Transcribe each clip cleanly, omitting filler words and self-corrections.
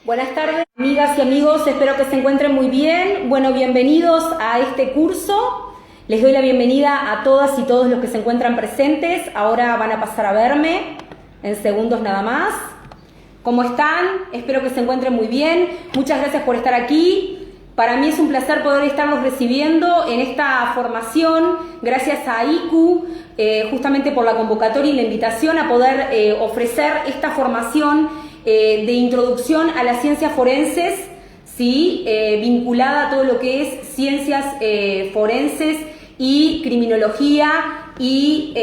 Buenas tardes, amigas y amigos, espero que se encuentren muy bien. Bueno, bienvenidos a este curso. Les doy la bienvenida a todas y todos los que se encuentran presentes. Ahora van a pasar a verme en segundos nada más. ¿Cómo están? Espero que se encuentren muy bien. Muchas gracias por estar aquí. Para mí es un placer poder estarlos recibiendo en esta formación, gracias a ICU, justamente por la convocatoria y la invitación a poder ofrecer esta formación de introducción a las ciencias forenses, ¿sí? Vinculada a todo lo que es ciencias forenses y criminología y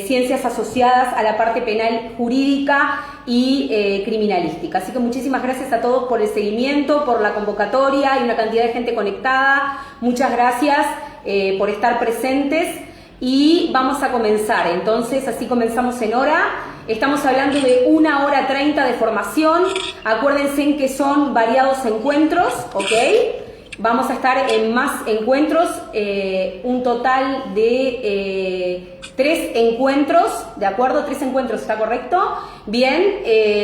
ciencias asociadas a la parte penal jurídica y criminalística. Así que muchísimas gracias a todos por el seguimiento, por la convocatoria. Hay una cantidad de gente conectada. Muchas gracias por estar presentes y vamos a comenzar. Entonces, así comenzamos en hora. Estamos hablando de 1 hora 30 de formación. Acuérdense en que son variados encuentros, ¿ok? Vamos a estar en más encuentros, un total de 3 encuentros, ¿de acuerdo? 3 encuentros, ¿está correcto? Bien,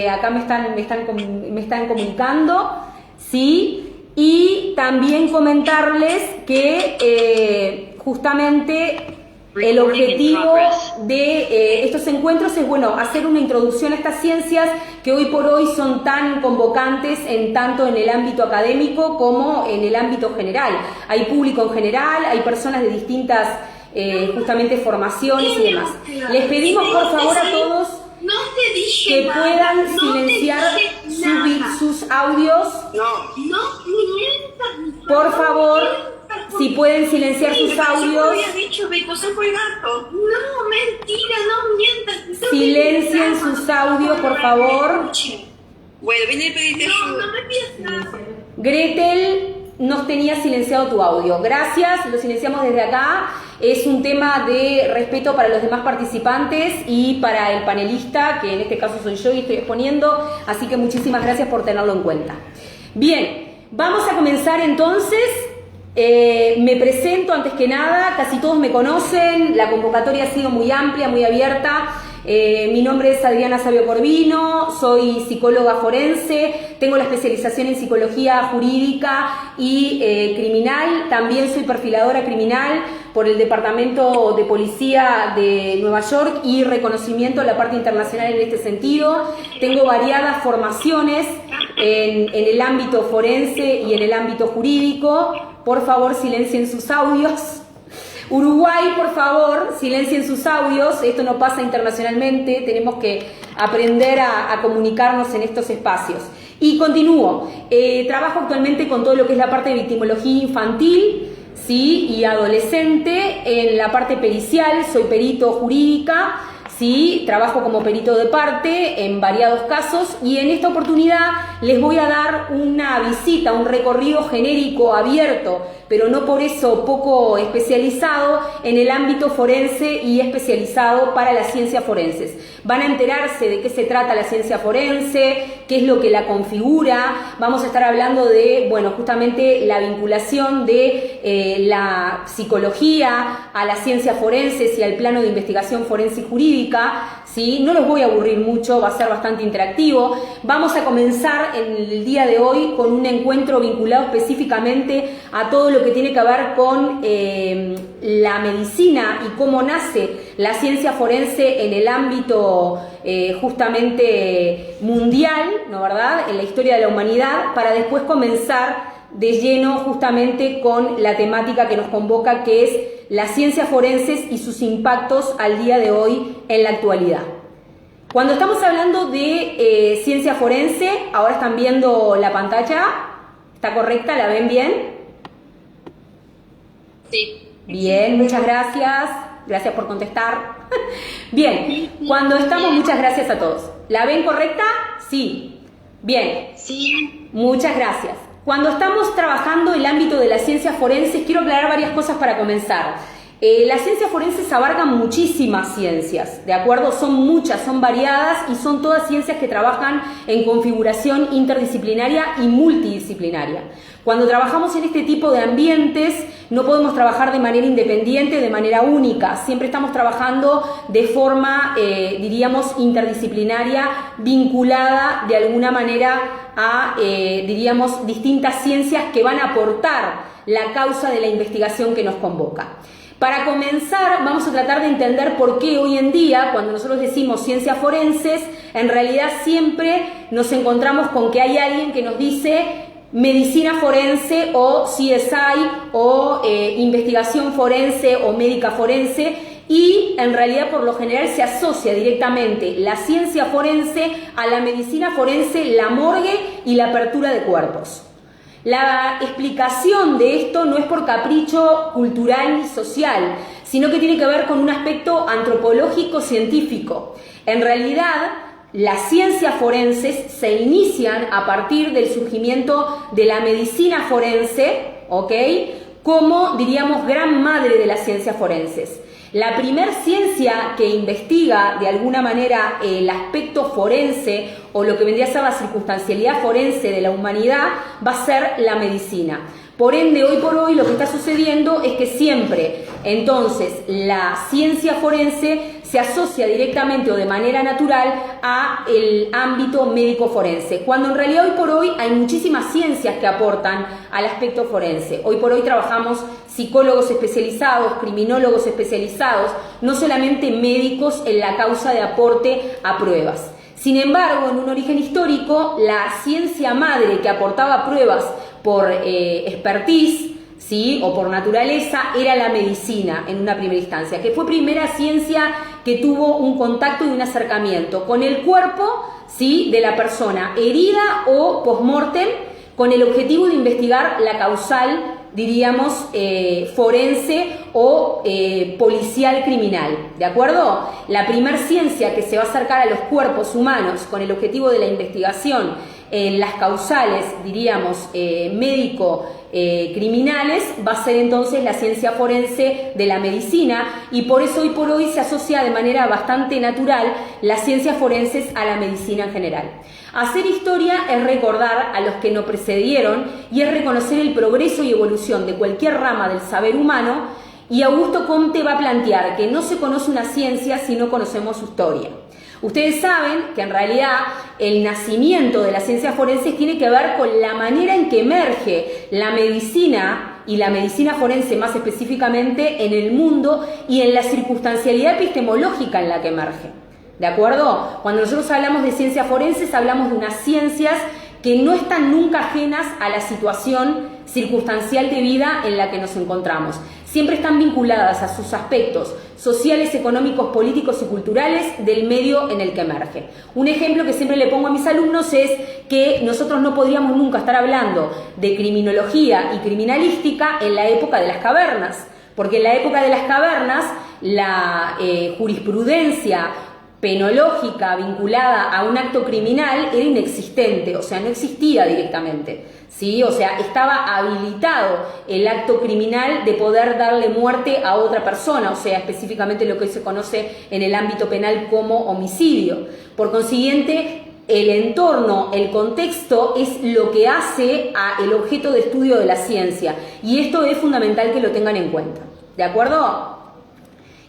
acá me están comunicando, ¿sí? Y también comentarles que justamente el objetivo de estos encuentros es, bueno, hacer una introducción a estas ciencias que hoy por hoy son tan convocantes tanto en el ámbito académico como en el ámbito general. Hay público en general, hay personas de distintas justamente formaciones y demás. Les pedimos por favor a todos que puedan silenciar sus audios. Por favor. Si pueden silenciar sus audios. No, mentira, no mientas. Silencien sus audios, por favor. Bueno, vení a pedirte ayuda. No me pides nada. Gretel, nos tenía silenciado tu audio. Gracias, lo silenciamos desde acá. Es un tema de respeto para los demás participantes y para el panelista, que en este caso soy yo y estoy exponiendo. Así que muchísimas gracias por tenerlo en cuenta. Bien, vamos a comenzar entonces. Me presento antes que nada, casi todos me conocen, la convocatoria ha sido muy amplia, muy abierta. Mi nombre es Adriana Sabio Corvino, soy psicóloga forense, tengo la especialización en psicología jurídica y criminal, también soy perfiladora criminal por el Departamento de Policía de Nueva York y reconocimiento de la parte internacional en este sentido. Tengo variadas formaciones en el ámbito forense y en el ámbito jurídico. Por favor, silencien sus audios. Uruguay, por favor, silencien sus audios. Esto no pasa internacionalmente. Tenemos que aprender a comunicarnos en estos espacios. Y continúo. Trabajo actualmente con todo lo que es la parte de victimología infantil, ¿sí? Y adolescente. En la parte pericial, soy perito jurídica. Sí, trabajo como perito de parte en variados casos y en esta oportunidad les voy a dar una visita, un recorrido genérico abierto, pero no por eso poco especializado en el ámbito forense y especializado para las ciencias forenses. Van a enterarse de qué se trata la ciencia forense, qué es lo que la configura. Vamos a estar hablando de, bueno, justamente la vinculación de la psicología a las ciencias forenses y al plano de investigación forense y jurídica. ¿Sí? No los voy a aburrir mucho, va a ser bastante interactivo. Vamos a comenzar en el día de hoy con un encuentro vinculado específicamente a todo lo que tiene que ver con la medicina y cómo nace la ciencia forense en el ámbito justamente mundial, ¿no, verdad? En la historia de la humanidad, para después comenzar de lleno justamente con la temática que nos convoca, que es las ciencias forenses y sus impactos al día de hoy en la actualidad. Cuando estamos hablando de ciencia forense, ahora están viendo la pantalla, ¿está correcta? ¿La ven bien? Sí. Bien, muchas gracias. Gracias por contestar. Bien, cuando estamos, muchas gracias a todos. ¿La ven correcta? Sí. Bien. Sí. Muchas gracias. Cuando estamos trabajando el ámbito de las ciencias forenses, quiero aclarar varias cosas para comenzar. Las ciencias forenses abarcan muchísimas ciencias, ¿de acuerdo? Son muchas, son variadas y son todas ciencias que trabajan en configuración interdisciplinaria y multidisciplinaria. Cuando trabajamos en este tipo de ambientes no podemos trabajar de manera independiente, de manera única, siempre estamos trabajando de forma, diríamos, interdisciplinaria, vinculada de alguna manera a, diríamos, distintas ciencias que van a aportar la causa de la investigación que nos convoca. Para comenzar, vamos a tratar de entender por qué hoy en día, cuando nosotros decimos ciencias forenses, en realidad siempre nos encontramos con que hay alguien que nos dice medicina forense o CSI o investigación forense o médica forense, y en realidad por lo general se asocia directamente la ciencia forense a la medicina forense, la morgue y la apertura de cuerpos. La explicación de esto no es por capricho cultural ni social, sino que tiene que ver con un aspecto antropológico científico. En realidad, las ciencias forenses se inician a partir del surgimiento de la medicina forense, ¿ok?, como, diríamos, gran madre de las ciencias forenses. La primer ciencia que investiga de alguna manera el aspecto forense o lo que vendría a ser la circunstancialidad forense de la humanidad va a ser la medicina. Por ende, hoy por hoy lo que está sucediendo es que siempre, entonces, la ciencia forense se asocia directamente o de manera natural a el ámbito médico forense, cuando en realidad hoy por hoy hay muchísimas ciencias que aportan al aspecto forense. Hoy por hoy trabajamos psicólogos especializados, criminólogos especializados, no solamente médicos en la causa de aporte a pruebas. Sin embargo, en un origen histórico, la ciencia madre que aportaba pruebas por expertise, ¿sí?, o por naturaleza, era la medicina en una primera instancia, que fue primera ciencia que tuvo un contacto y un acercamiento con el cuerpo, ¿sí?, de la persona herida o post-mortem, con el objetivo de investigar la causal, diríamos, forense o policial criminal, ¿de acuerdo? La primer ciencia que se va a acercar a los cuerpos humanos con el objetivo de la investigación en las causales, diríamos, médico-criminales, va a ser entonces la ciencia forense de la medicina, y por eso hoy por hoy se asocia de manera bastante natural las ciencias forenses a la medicina en general. Hacer historia es recordar a los que nos precedieron y es reconocer el progreso y evolución de cualquier rama del saber humano, y Augusto Comte va a plantear que no se conoce una ciencia si no conocemos su historia. Ustedes saben que en realidad el nacimiento de las ciencias forenses tiene que ver con la manera en que emerge la medicina y la medicina forense más específicamente en el mundo y en la circunstancialidad epistemológica en la que emerge. ¿De acuerdo? Cuando nosotros hablamos de ciencias forenses hablamos de unas ciencias que no están nunca ajenas a la situación circunstancial de vida en la que nos encontramos. Siempre están vinculadas a sus aspectos sociales, económicos, políticos y culturales del medio en el que emerge. Un ejemplo que siempre le pongo a mis alumnos es que nosotros no podríamos nunca estar hablando de criminología y criminalística en la época de las cavernas, porque en la época de las cavernas la jurisprudencia penológica vinculada a un acto criminal era inexistente, o sea, no existía directamente, ¿sí? O sea, estaba habilitado el acto criminal de poder darle muerte a otra persona, o sea, específicamente lo que hoy se conoce en el ámbito penal como homicidio. Por consiguiente, el entorno, el contexto es lo que hace al objeto de estudio de la ciencia, y esto es fundamental que lo tengan en cuenta, ¿de acuerdo?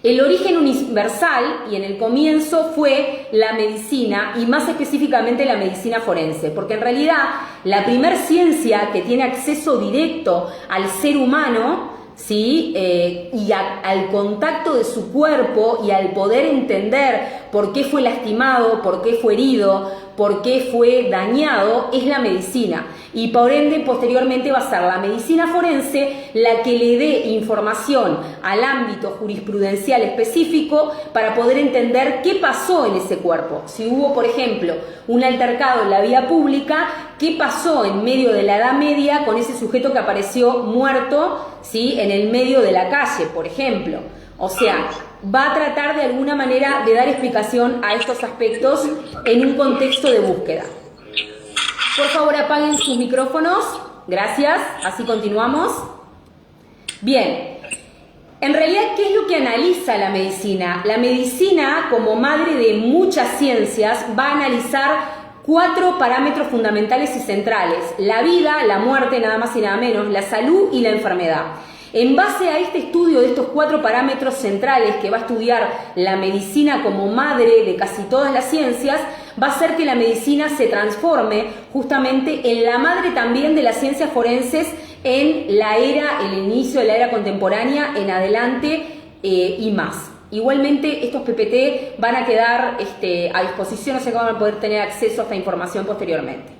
El origen universal y en el comienzo fue la medicina, y más específicamente la medicina forense, porque en realidad la primer ciencia que tiene acceso directo al ser humano, ¿sí?, y al contacto de su cuerpo y al poder entender por qué fue lastimado, por qué fue herido, por qué fue dañado, es la medicina. Y por ende, posteriormente va a ser la medicina forense la que le dé información al ámbito jurisprudencial específico para poder entender qué pasó en ese cuerpo. Si hubo, por ejemplo, un altercado en la vía pública, qué pasó en medio de la Edad Media con ese sujeto que apareció muerto, ¿sí?, en el medio de la calle, por ejemplo. O sea, va a tratar de alguna manera de dar explicación a estos aspectos en un contexto de búsqueda. Por favor, apaguen sus micrófonos. Gracias. Así continuamos. Bien. En realidad, ¿qué es lo que analiza la medicina? La medicina, como madre de muchas ciencias, va a analizar 4 parámetros fundamentales y centrales: la vida, la muerte, nada más y nada menos, la salud y la enfermedad. En base a este estudio de estos 4 parámetros centrales que va a estudiar la medicina como madre de casi todas las ciencias, va a hacer que la medicina se transforme justamente en la madre también de las ciencias forenses en el inicio de la era contemporánea en adelante y más. Igualmente estos PPT van a quedar a disposición, o sea que van a poder tener acceso a esta información posteriormente.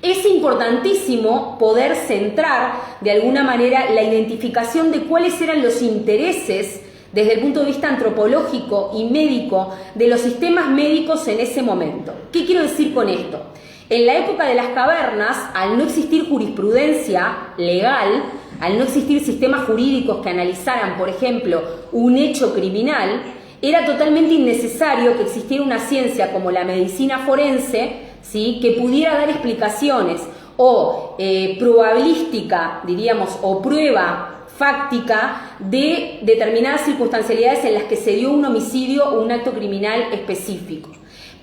Es importantísimo poder centrar de alguna manera la identificación de cuáles eran los intereses desde el punto de vista antropológico y médico de los sistemas médicos en ese momento. ¿Qué quiero decir con esto? En la época de las cavernas, al no existir jurisprudencia legal, al no existir sistemas jurídicos que analizaran, por ejemplo, un hecho criminal, era totalmente innecesario que existiera una ciencia como la medicina forense, ¿sí?, que pudiera dar explicaciones o probabilística, diríamos, o prueba fáctica de determinadas circunstancialidades en las que se dio un homicidio o un acto criminal específico.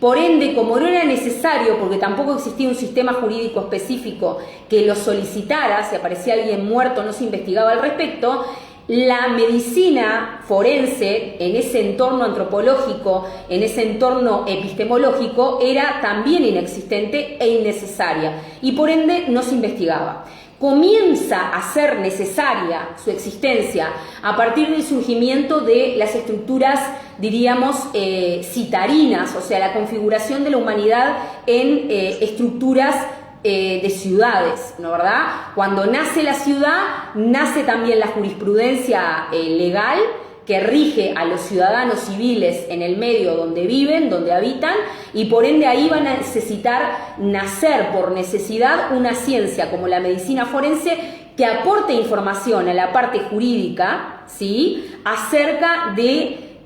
Por ende, como no era necesario, porque tampoco existía un sistema jurídico específico que lo solicitara, si aparecía alguien muerto no se investigaba al respecto, la medicina forense en ese entorno antropológico, en ese entorno epistemológico, era también inexistente e innecesaria y por ende no se investigaba. Comienza a ser necesaria su existencia a partir del surgimiento de las estructuras, diríamos, citarinas, o sea, la configuración de la humanidad en estructuras de ciudades, ¿no, verdad? Cuando nace la ciudad, nace también la jurisprudencia legal que rige a los ciudadanos civiles en el medio donde viven, donde habitan, y por ende ahí van a necesitar nacer por necesidad una ciencia como la medicina forense que aporte información a la parte jurídica, ¿sí?, acerca de,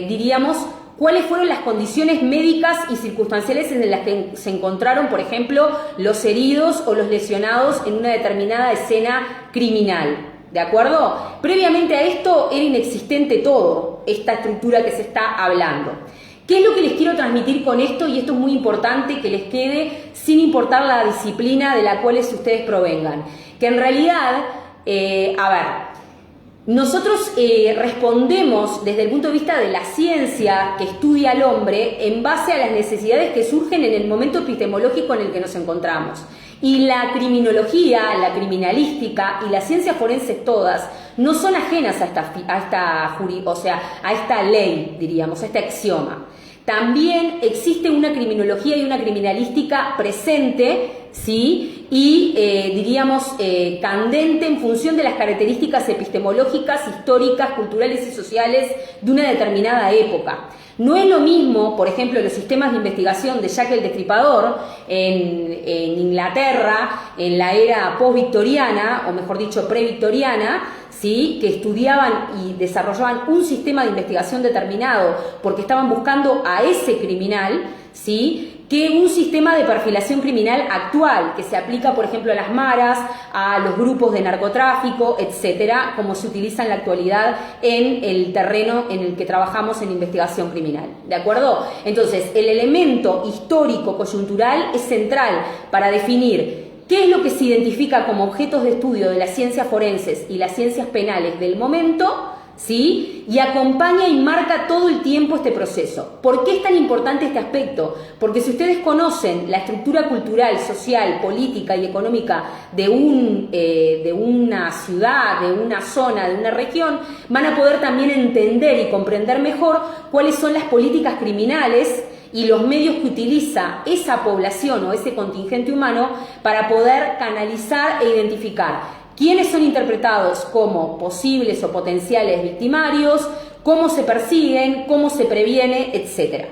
diríamos, cuáles fueron las condiciones médicas y circunstanciales en las que se encontraron, por ejemplo, los heridos o los lesionados en una determinada escena criminal. ¿De acuerdo? Previamente a esto era inexistente todo, esta estructura que se está hablando. ¿Qué es lo que les quiero transmitir con esto? Y esto es muy importante que les quede sin importar la disciplina de la cual ustedes provengan. Que en realidad, nosotros respondemos desde el punto de vista de la ciencia que estudia al hombre en base a las necesidades que surgen en el momento epistemológico en el que nos encontramos. Y la criminología, la criminalística y las ciencias forenses todas no son ajenas a esta ley, diríamos, a este axioma. También existe una criminología y una criminalística presente, ¿sí?, y diríamos candente en función de las características epistemológicas, históricas, culturales y sociales de una determinada época. No es lo mismo, por ejemplo, los sistemas de investigación de Jack el Destripador en Inglaterra, en la era post-victoriana, o mejor dicho, pre-victoriana, ¿sí?, que estudiaban y desarrollaban un sistema de investigación determinado porque estaban buscando a ese criminal, ¿sí?, que un sistema de perfilación criminal actual, que se aplica, por ejemplo, a las maras, a los grupos de narcotráfico, etcétera, como se utiliza en la actualidad en el terreno en el que trabajamos en investigación criminal. ¿De acuerdo? Entonces, el elemento histórico coyuntural es central para definir qué es lo que se identifica como objetos de estudio de las ciencias forenses y las ciencias penales del momento, ¿sí?, y acompaña y marca todo el tiempo este proceso. ¿Por qué es tan importante este aspecto? Porque si ustedes conocen la estructura cultural, social, política y económica de una ciudad, de una zona, de una región, van a poder también entender y comprender mejor cuáles son las políticas criminales y los medios que utiliza esa población o ese contingente humano para poder canalizar e identificar quiénes son interpretados como posibles o potenciales victimarios, cómo se persiguen, cómo se previene, etc.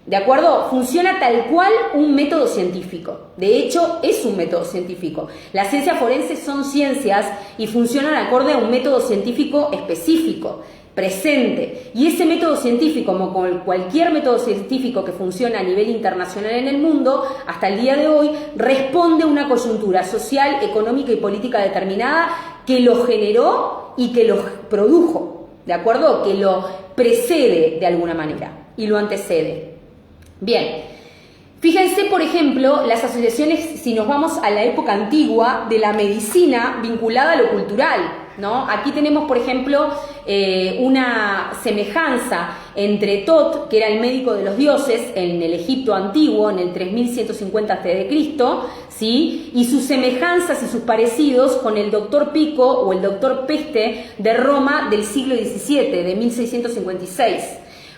¿De acuerdo? Funciona tal cual un método científico. De hecho, es un método científico. Las ciencias forenses son ciencias y funcionan acorde a un método científico específico, presente. Y ese método científico, como cualquier método científico que funciona a nivel internacional en el mundo, hasta el día de hoy, responde a una coyuntura social, económica y política determinada que lo generó y que lo produjo. ¿de acuerdo? Que lo precede de alguna manera y lo antecede. Bien, fíjense, por ejemplo, las asociaciones, si nos vamos a la época antigua, de la medicina vinculada a lo cultural, ¿no? Aquí tenemos, por ejemplo, una semejanza entre Tot, que era el médico de los dioses en el Egipto antiguo, en el 3150 a.C., ¿sí? Y sus semejanzas y sus parecidos con el doctor Pico o el doctor Peste de Roma del siglo XVII, de 1656.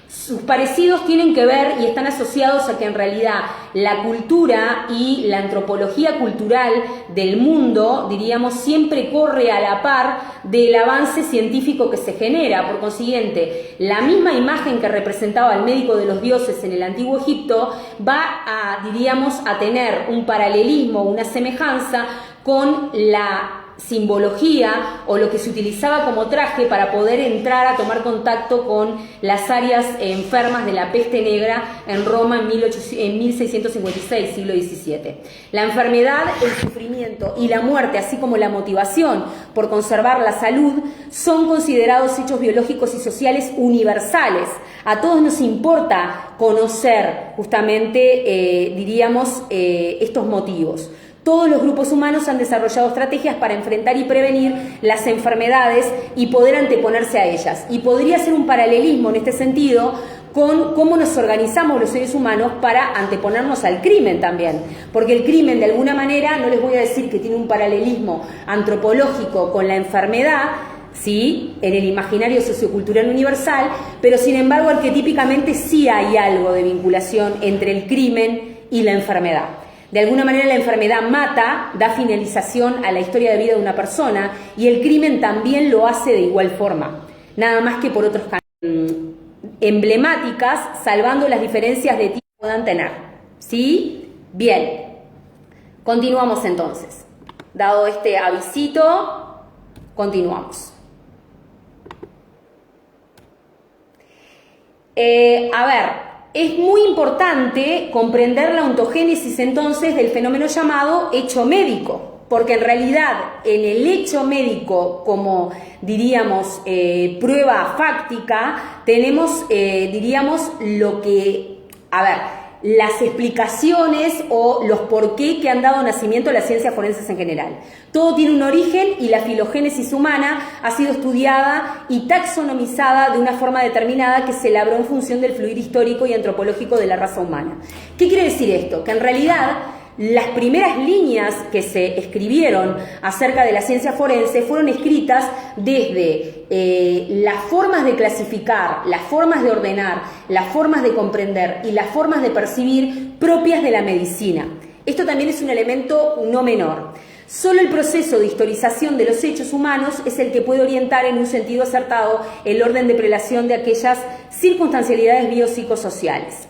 Sus parecidos tienen que ver y están asociados a que en realidad la cultura y la antropología cultural del mundo, diríamos, siempre corre a la par del avance científico que se genera. Por consiguiente, la misma imagen que representaba al médico de los dioses en el antiguo Egipto va a, diríamos, a tener un paralelismo, una semejanza con la simbología o lo que se utilizaba como traje para poder entrar a tomar contacto con las áreas enfermas de la peste negra en Roma en 1656, siglo XVII. La enfermedad, el sufrimiento y la muerte, así como la motivación por conservar la salud, son considerados hechos biológicos y sociales universales. A todos nos importa conocer justamente, diríamos, estos motivos. Todos los grupos humanos han desarrollado estrategias para enfrentar y prevenir las enfermedades y poder anteponerse a ellas. Y podría ser un paralelismo en este sentido con cómo nos organizamos los seres humanos para anteponernos al crimen también. Porque el crimen, de alguna manera, no les voy a decir que tiene un paralelismo antropológico con la enfermedad, ¿sí?, en el imaginario sociocultural universal, pero sin embargo arquetípicamente sí hay algo de vinculación entre el crimen y la enfermedad. De alguna manera la enfermedad mata, da finalización a la historia de vida de una persona, y el crimen también lo hace de igual forma, nada más que por otros caminos emblemáticas, salvando las diferencias de tipo que puedan tener. ¿Sí? Bien, continuamos entonces. Dado este avisito, continuamos. A ver, es muy importante comprender la ontogénesis entonces del fenómeno llamado hecho médico, porque en realidad en el hecho médico, como diríamos prueba fáctica, tenemos diríamos lo que, a ver, las explicaciones o los por qué que han dado nacimiento a las ciencias forenses en general. Todo tiene un origen y la filogénesis humana ha sido estudiada y taxonomizada de una forma determinada que se elaboró en función del fluir histórico y antropológico de la raza humana. ¿Qué quiere decir esto? Que en realidad las primeras líneas que se escribieron acerca de la ciencia forense fueron escritas desde las formas de clasificar, las formas de ordenar, las formas de comprender y las formas de percibir propias de la medicina. Esto también es un elemento no menor. Solo el proceso de historización de los hechos humanos es el que puede orientar en un sentido acertado el orden de prelación de aquellas circunstancialidades biopsicosociales.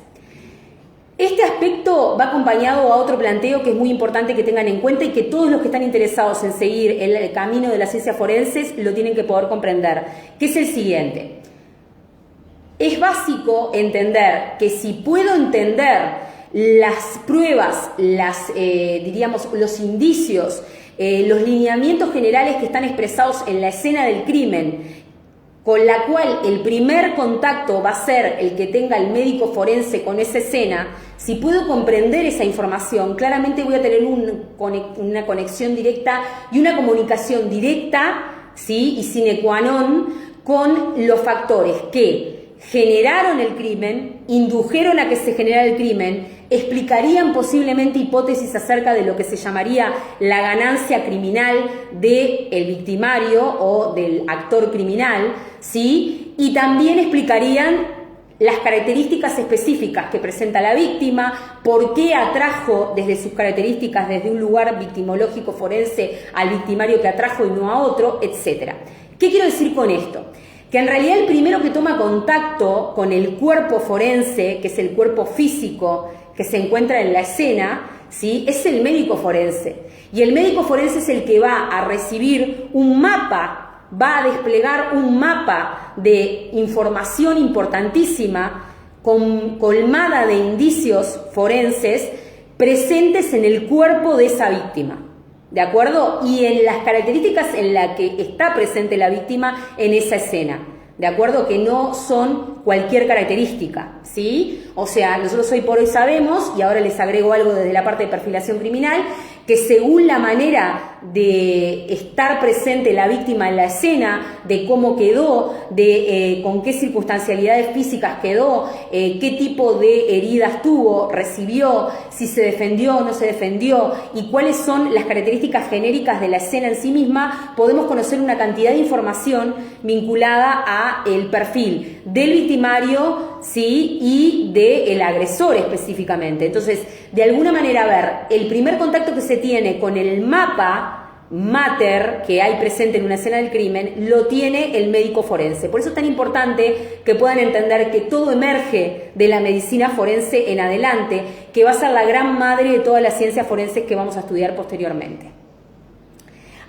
Este aspecto va acompañado a otro planteo que es muy importante que tengan en cuenta y que todos los que están interesados en seguir el camino de las ciencias forenses lo tienen que poder comprender, que es el siguiente. Es básico entender que si puedo entender las pruebas, diríamos, los indicios, los lineamientos generales que están expresados en la escena del crimen, con la cual el primer contacto va a ser el que tenga el médico forense con esa escena, si puedo comprender esa información, claramente voy a tener una conexión directa y una comunicación directa, ¿sí?, y sine qua non con los factores que generaron el crimen, indujeron a que se generara el crimen, explicarían posiblemente hipótesis acerca de lo que se llamaría la ganancia criminal del victimario o del actor criminal, ¿sí?, y también explicarían las características específicas que presenta la víctima, por qué atrajo desde sus características, desde un lugar victimológico forense al victimario que atrajo y no a otro, etc. ¿Qué quiero decir con esto? Que en realidad el primero que toma contacto con el cuerpo forense, que es el cuerpo físico que se encuentra en la escena, ¿sí?, es el médico forense. Y el médico forense es el que va a recibir un mapa, va a desplegar un mapa de información importantísima, colmada de indicios forenses presentes en el cuerpo de esa víctima. ¿De acuerdo? Y en las características en las que está presente la víctima en esa escena. ¿de acuerdo? Que no son cualquier característica, ¿sí? O sea, nosotros hoy por hoy sabemos, y ahora les agrego algo desde la parte de perfilación criminal, que según la manera de estar presente la víctima en la escena, de cómo quedó, de con qué circunstancialidades físicas quedó, qué tipo de heridas tuvo, recibió, si se defendió o no se defendió, y cuáles son las características genéricas de la escena en sí misma, podemos conocer una cantidad de información vinculada a el perfil del victimario, ¿sí? Y del agresor específicamente. Entonces, de alguna manera, ver, el primer contacto que se tiene con el mapa mater que hay presente en una escena del crimen, lo tiene el médico forense. Por eso es tan importante que puedan entender que todo emerge de la medicina forense en adelante, que va a ser la gran madre de todas las ciencias forenses que vamos a estudiar posteriormente.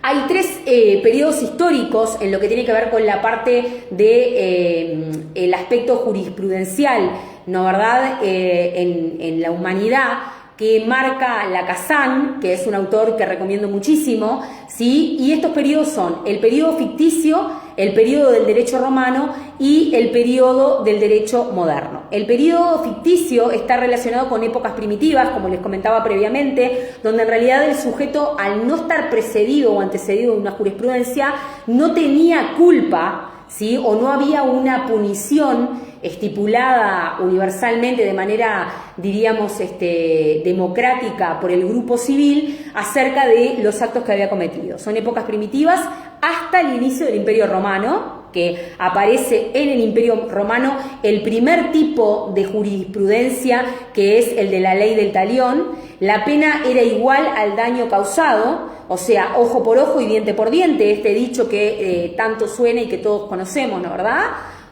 Hay tres periodos históricos en lo que tiene que ver con la parte de el aspecto jurisprudencial, ¿no, verdad? En la humanidad, que marca Lacazán, que es un autor que recomiendo muchísimo, ¿sí? Y estos periodos son el periodo ficticio, el periodo del derecho romano y el periodo del derecho moderno. El periodo ficticio está relacionado con épocas primitivas, como les comentaba previamente, donde en realidad el sujeto, al no estar precedido o antecedido de una jurisprudencia, no tenía culpa, ¿sí? O no había una punición estipulada universalmente de manera, diríamos, democrática por el grupo civil acerca de los actos que había cometido. Son épocas primitivas hasta el inicio del Imperio Romano, que aparece en el Imperio Romano el primer tipo de jurisprudencia, que es el de la ley del talión. La pena era igual al daño causado, o sea, ojo por ojo y diente por diente, este dicho que tanto suena y que todos conocemos, ¿no, verdad?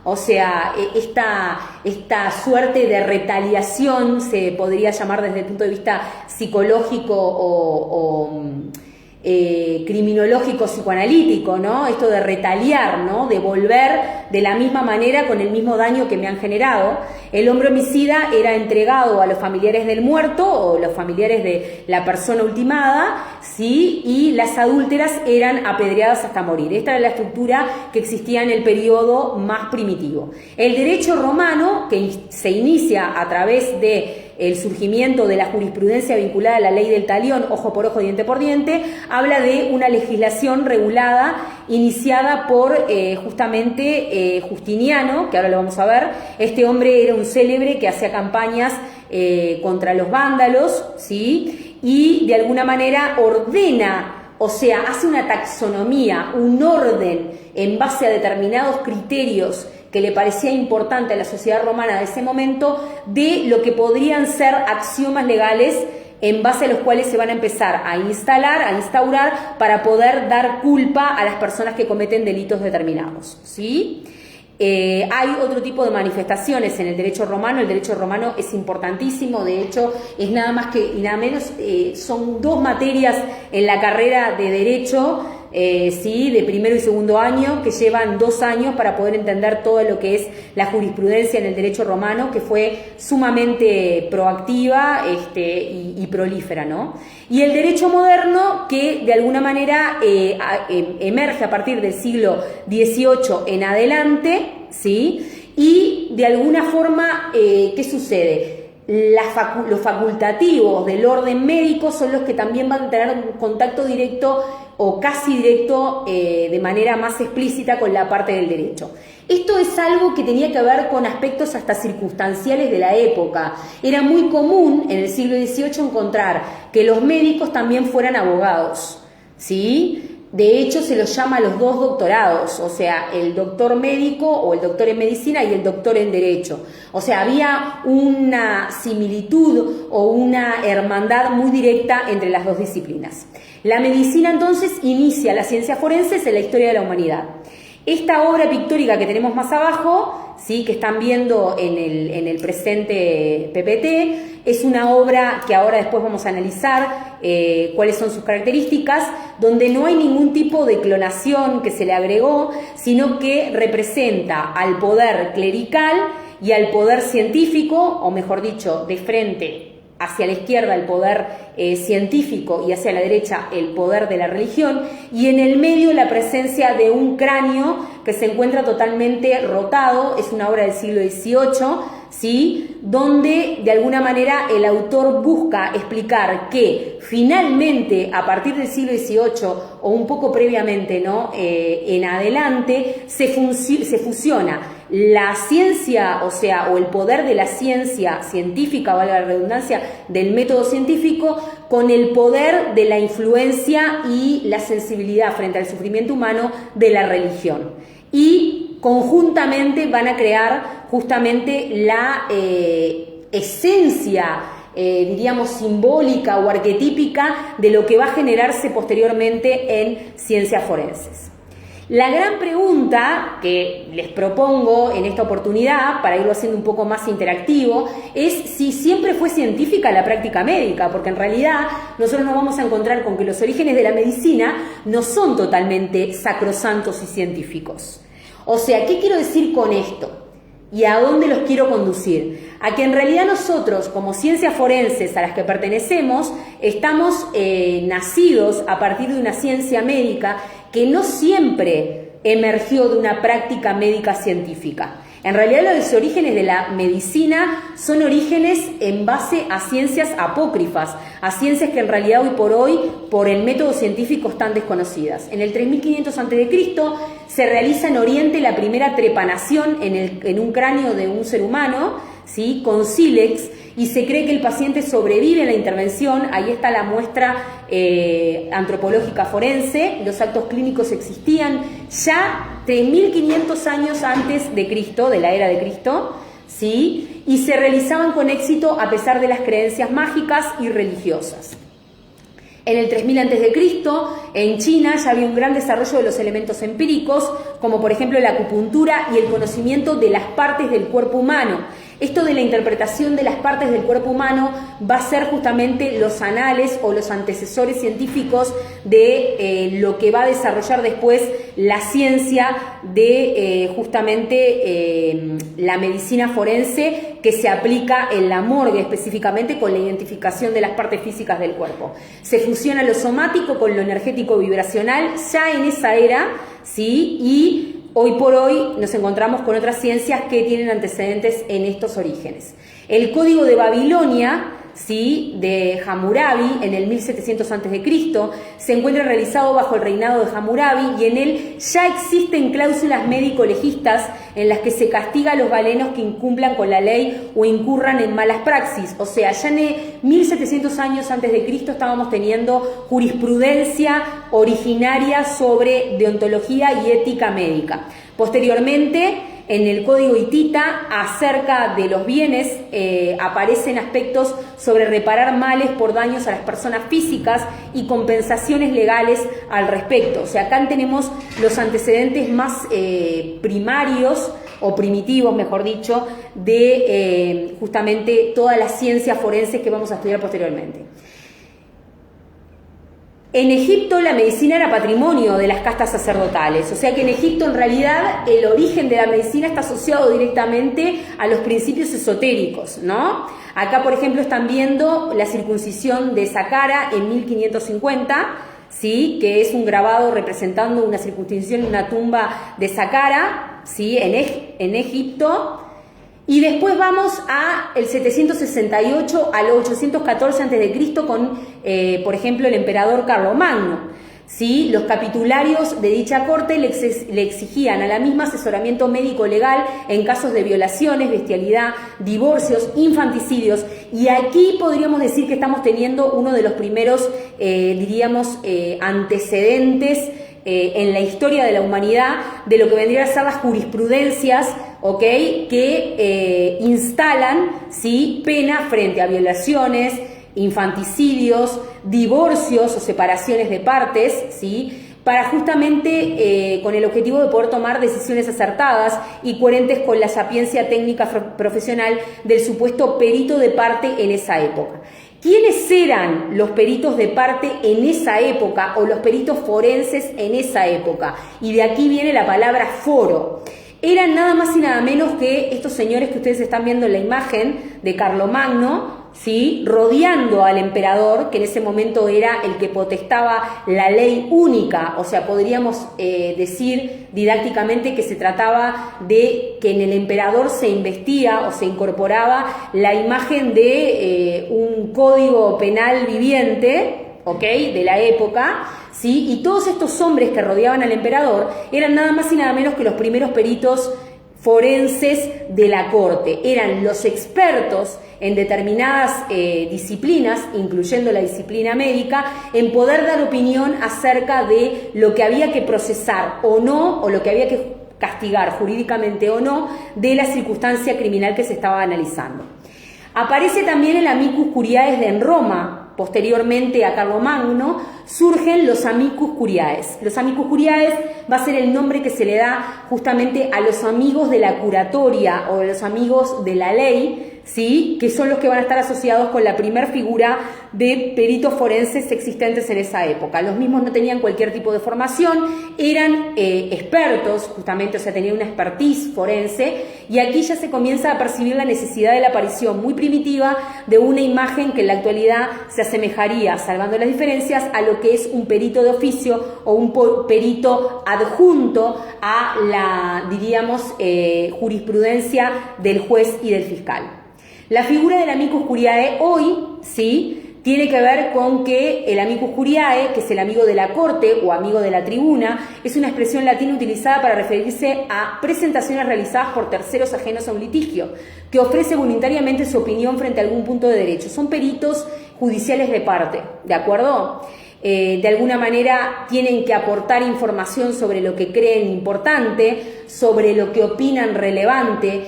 O sea, esta suerte de retaliación se podría llamar desde el punto de vista psicológico o criminológico psicoanalítico, ¿no? Esto de retaliar, ¿no? De volver de la misma manera con el mismo daño que me han generado. El hombre homicida era entregado a los familiares del muerto o los familiares de la persona ultimada, ¿sí? Y las adúlteras eran apedreadas hasta morir. Esta era la estructura que existía en el periodo más primitivo. El derecho romano, que se inicia a través de el surgimiento de la jurisprudencia vinculada a la ley del talión, ojo por ojo, diente por diente, habla de una legislación regulada iniciada por justamente Justiniano, que ahora lo vamos a ver. Este hombre era un célebre que hacía campañas contra los vándalos, ¿sí? Y de alguna manera ordena, o sea, hace una taxonomía, un orden en base a determinados criterios que le parecía importante a la sociedad romana de ese momento, de lo que podrían ser axiomas legales en base a los cuales se van a empezar a instaurar para poder dar culpa a las personas que cometen delitos determinados, ¿sí? Hay otro tipo de manifestaciones en el derecho romano. El derecho romano es importantísimo, de hecho es nada más que y nada menos, son dos materias en la carrera de derecho, sí, de primero y segundo año, que llevan 2 años para poder entender todo lo que es la jurisprudencia en el derecho romano, que fue sumamente proactiva y prolífera, ¿no? Y el derecho moderno, que de alguna manera emerge a partir del siglo XVIII en adelante, ¿sí? Y de alguna forma, ¿qué sucede? Los facultativos del orden médico son los que también van a tener un contacto directo o casi directo de manera más explícita con la parte del derecho. Esto es algo que tenía que ver con aspectos hasta circunstanciales de la época. Era muy común en el siglo XVIII encontrar que los médicos también fueran abogados, ¿sí? De hecho, se los llama los 2 doctorados, o sea, el doctor médico o el doctor en medicina y el doctor en derecho. O sea, había una similitud o una hermandad muy directa entre las 2 disciplinas. La medicina, entonces, inicia las ciencias forenses en la historia de la humanidad. Esta obra pictórica que tenemos más abajo, ¿sí?, que están viendo en el presente PPT, es una obra que ahora después vamos a analizar cuáles son sus características, donde no hay ningún tipo de clonación que se le agregó, sino que representa al poder clerical y al poder científico, o mejor dicho, de frente hacia la izquierda el poder científico y hacia la derecha el poder de la religión, y en el medio la presencia de un cráneo que se encuentra totalmente rotado. Es una obra del siglo XVIII, ¿sí? Donde de alguna manera el autor busca explicar que finalmente a partir del siglo XVIII o un poco previamente, ¿no? En adelante se fusiona la ciencia, o el poder de la ciencia científica, valga la redundancia, del método científico, con el poder de la influencia y la sensibilidad frente al sufrimiento humano de la religión. Y conjuntamente van a crear justamente la esencia, diríamos, simbólica o arquetípica de lo que va a generarse posteriormente en ciencias forenses. La gran pregunta que les propongo en esta oportunidad, para irlo haciendo un poco más interactivo, es si siempre fue científica la práctica médica, porque en realidad nosotros nos vamos a encontrar con que los orígenes de la medicina no son totalmente sacrosantos y científicos. O sea, ¿qué quiero decir con esto? ¿Y a dónde los quiero conducir? A que en realidad nosotros, como ciencias forenses a las que pertenecemos, estamos nacidos a partir de una ciencia médica que no siempre emergió de una práctica médica científica. En realidad los orígenes de la medicina son orígenes en base a ciencias apócrifas, a ciencias que en realidad hoy por el método científico están desconocidas. En el 3500 a.C. se realiza en Oriente la primera trepanación en un cráneo de un ser humano, ¿sí? Con sílex, y se cree que el paciente sobrevive en la intervención. Ahí está la muestra antropológica forense. Los actos clínicos existían ya 3500 años antes de Cristo, de la era de Cristo, ¿sí? Y se realizaban con éxito a pesar de las creencias mágicas y religiosas. En el 3000 a.C., en China ya había un gran desarrollo de los elementos empíricos, como por ejemplo la acupuntura y el conocimiento de las partes del cuerpo humano. Esto de la interpretación de las partes del cuerpo humano va a ser justamente los anales o los antecesores científicos de lo que va a desarrollar después la ciencia de justamente la medicina forense, que se aplica en la morgue específicamente con la identificación de las partes físicas del cuerpo. Se fusiona lo somático con lo energético vibracional ya en esa era, ¿sí? Y hoy por hoy nos encontramos con otras ciencias que tienen antecedentes en estos orígenes. El Código de Babilonia, ¿sí?, de Hammurabi, en el 1700 a.C., se encuentra realizado bajo el reinado de Hammurabi, y en él ya existen cláusulas médico-legistas en las que se castiga a los galenos que incumplan con la ley o incurran en malas praxis. O sea, ya en 1700 años antes de Cristo estábamos teniendo jurisprudencia originaria sobre deontología y ética médica. Posteriormente, en el Código Hitita, acerca de los bienes, aparecen aspectos sobre reparar males por daños a las personas físicas y compensaciones legales al respecto. O sea, acá tenemos los antecedentes más primarios, o primitivos, mejor dicho, de justamente todas las ciencias forenses que vamos a estudiar posteriormente. En Egipto la medicina era patrimonio de las castas sacerdotales, o sea que en Egipto en realidad el origen de la medicina está asociado directamente a los principios esotéricos, ¿no? Acá, por ejemplo, están viendo la circuncisión de Saqqara en 1550, ¿sí?, que es un grabado representando una circuncisión en una tumba de Saqqara, ¿sí?, en Egipto. Y después vamos a el 768 al 814 a.C. con, por ejemplo, el emperador Carlomagno. ¿Sí? Los capitularios de dicha corte le exigían a la misma asesoramiento médico-legal en casos de violaciones, bestialidad, divorcios, infanticidios. Y aquí podríamos decir que estamos teniendo uno de los primeros, antecedentes en la historia de la humanidad de lo que vendrían a ser las jurisprudencias, ¿ok?, que instalan, ¿sí?, pena frente a violaciones, infanticidios, divorcios o separaciones de partes, ¿sí?, para justamente con el objetivo de poder tomar decisiones acertadas y coherentes con la sapiencia técnica profesional del supuesto perito de parte en esa época. ¿Quiénes eran los peritos de parte en esa época o los peritos forenses en esa época? Y de aquí viene la palabra foro. Eran nada más y nada menos que estos señores que ustedes están viendo en la imagen de Carlomagno, ¿sí? Rodeando al emperador, que en ese momento era el que potestaba la ley única, o sea, podríamos decir didácticamente que se trataba de que en el emperador se investía o se incorporaba la imagen de un código penal viviente, ¿ok?, de la época, ¿sí? Y todos estos hombres que rodeaban al emperador eran nada más y nada menos que los primeros peritos forenses de la corte. Eran los expertos en determinadas disciplinas, incluyendo la disciplina médica, en poder dar opinión acerca de lo que había que procesar o no, o lo que había que castigar jurídicamente o no, de la circunstancia criminal que se estaba analizando. Aparece también el amicus curiae en Roma. Posteriormente a Carlomagno surgen los amicus curiae. Los amicus curiae va a ser el nombre que se le da justamente a los amigos de la curatoria o los amigos de la ley, ¿sí?, que son los que van a estar asociados con la primer figura de peritos forenses existentes en esa época. Los mismos no tenían cualquier tipo de formación, eran expertos, justamente, o sea, tenían una expertise forense, y aquí ya se comienza a percibir la necesidad de la aparición muy primitiva de una imagen que en la actualidad se asemejaría, salvando las diferencias, a lo que es un perito de oficio o un perito adjunto a la, diríamos, jurisprudencia del juez y del fiscal. La figura del amicus curiae hoy, sí, tiene que ver con que el amicus curiae, que es el amigo de la corte o amigo de la tribuna, es una expresión latina utilizada para referirse a presentaciones realizadas por terceros ajenos a un litigio, que ofrece voluntariamente su opinión frente a algún punto de derecho. Son peritos judiciales de parte, ¿de acuerdo? De alguna manera tienen que aportar información sobre lo que creen importante, sobre lo que opinan relevante.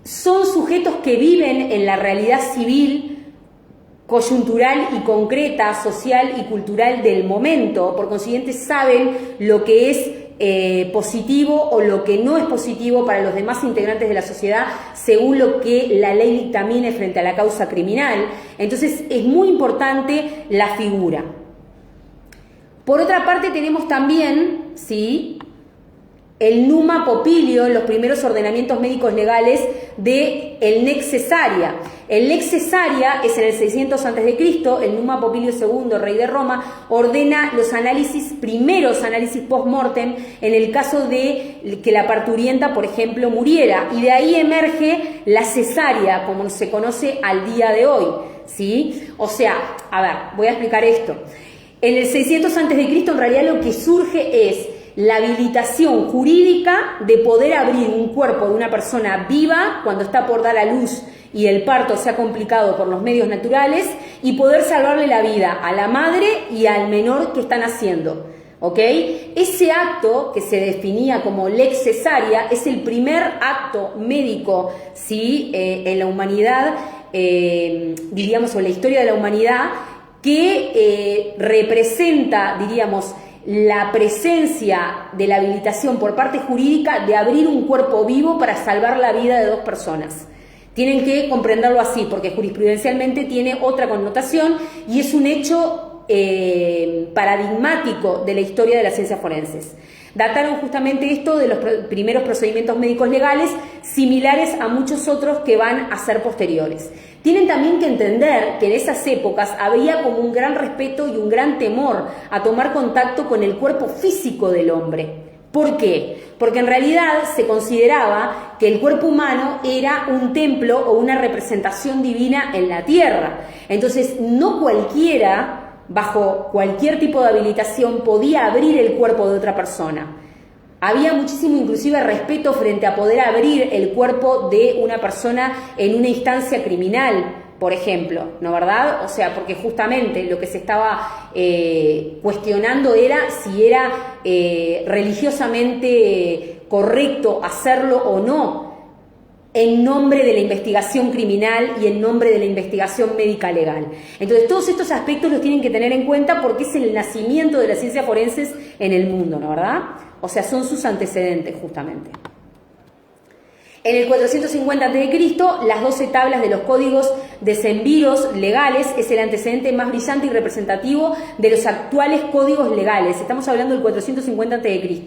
Son sujetos que viven en la realidad civil, coyuntural y concreta, social y cultural del momento. Por consiguiente saben lo que es positivo o lo que no es positivo para los demás integrantes de la sociedad según lo que la ley dictamine frente a la causa criminal. Entonces es muy importante la figura. Por otra parte tenemos también, ¿sí?, el numa popilio, los primeros ordenamientos médicos legales de el Lex Caesaria. El Lex Caesaria es en el 600 a.C., el numa popilio II, rey de Roma, ordena los primeros análisis post-mortem en el caso de que la parturienta, por ejemplo, muriera, y de ahí emerge la cesárea, como se conoce al día de hoy, ¿sí? O sea, a ver, voy a explicar esto. En el 600 a.C. en realidad lo que surge es la habilitación jurídica de poder abrir un cuerpo de una persona viva cuando está por dar a luz y el parto sea complicado por los medios naturales, y poder salvarle la vida a la madre y al menor que están haciendo, ¿ok? Ese acto que se definía como Lex Caesaria es el primer acto médico, ¿sí?, en la humanidad, diríamos, o en la historia de la humanidad, que representa, diríamos, la presencia de la habilitación por parte jurídica de abrir un cuerpo vivo para salvar la vida de dos personas. Tienen que comprenderlo así, porque jurisprudencialmente tiene otra connotación y es un hecho paradigmático de la historia de las ciencias forenses. Dataron justamente esto de los primeros procedimientos médicos legales, similares a muchos otros que van a ser posteriores. Tienen también que entender que en esas épocas había como un gran respeto y un gran temor a tomar contacto con el cuerpo físico del hombre. ¿Por qué? Porque en realidad se consideraba que el cuerpo humano era un templo o una representación divina en la tierra. Entonces, no cualquiera, bajo cualquier tipo de habilitación, podía abrir el cuerpo de otra persona. Había muchísimo inclusive respeto frente a poder abrir el cuerpo de una persona en una instancia criminal, por ejemplo, ¿no, verdad? O sea, porque justamente lo que se estaba cuestionando era si era religiosamente correcto hacerlo o no, en nombre de la investigación criminal y en nombre de la investigación médica legal. Entonces, todos estos aspectos los tienen que tener en cuenta porque es el nacimiento de las ciencias forenses en el mundo, ¿no, verdad? O sea, son sus antecedentes, justamente. En el 450 a.C., las 12 tablas de los códigos decemviros legales es el antecedente más brillante y representativo de los actuales códigos legales. Estamos hablando del 450 a.C.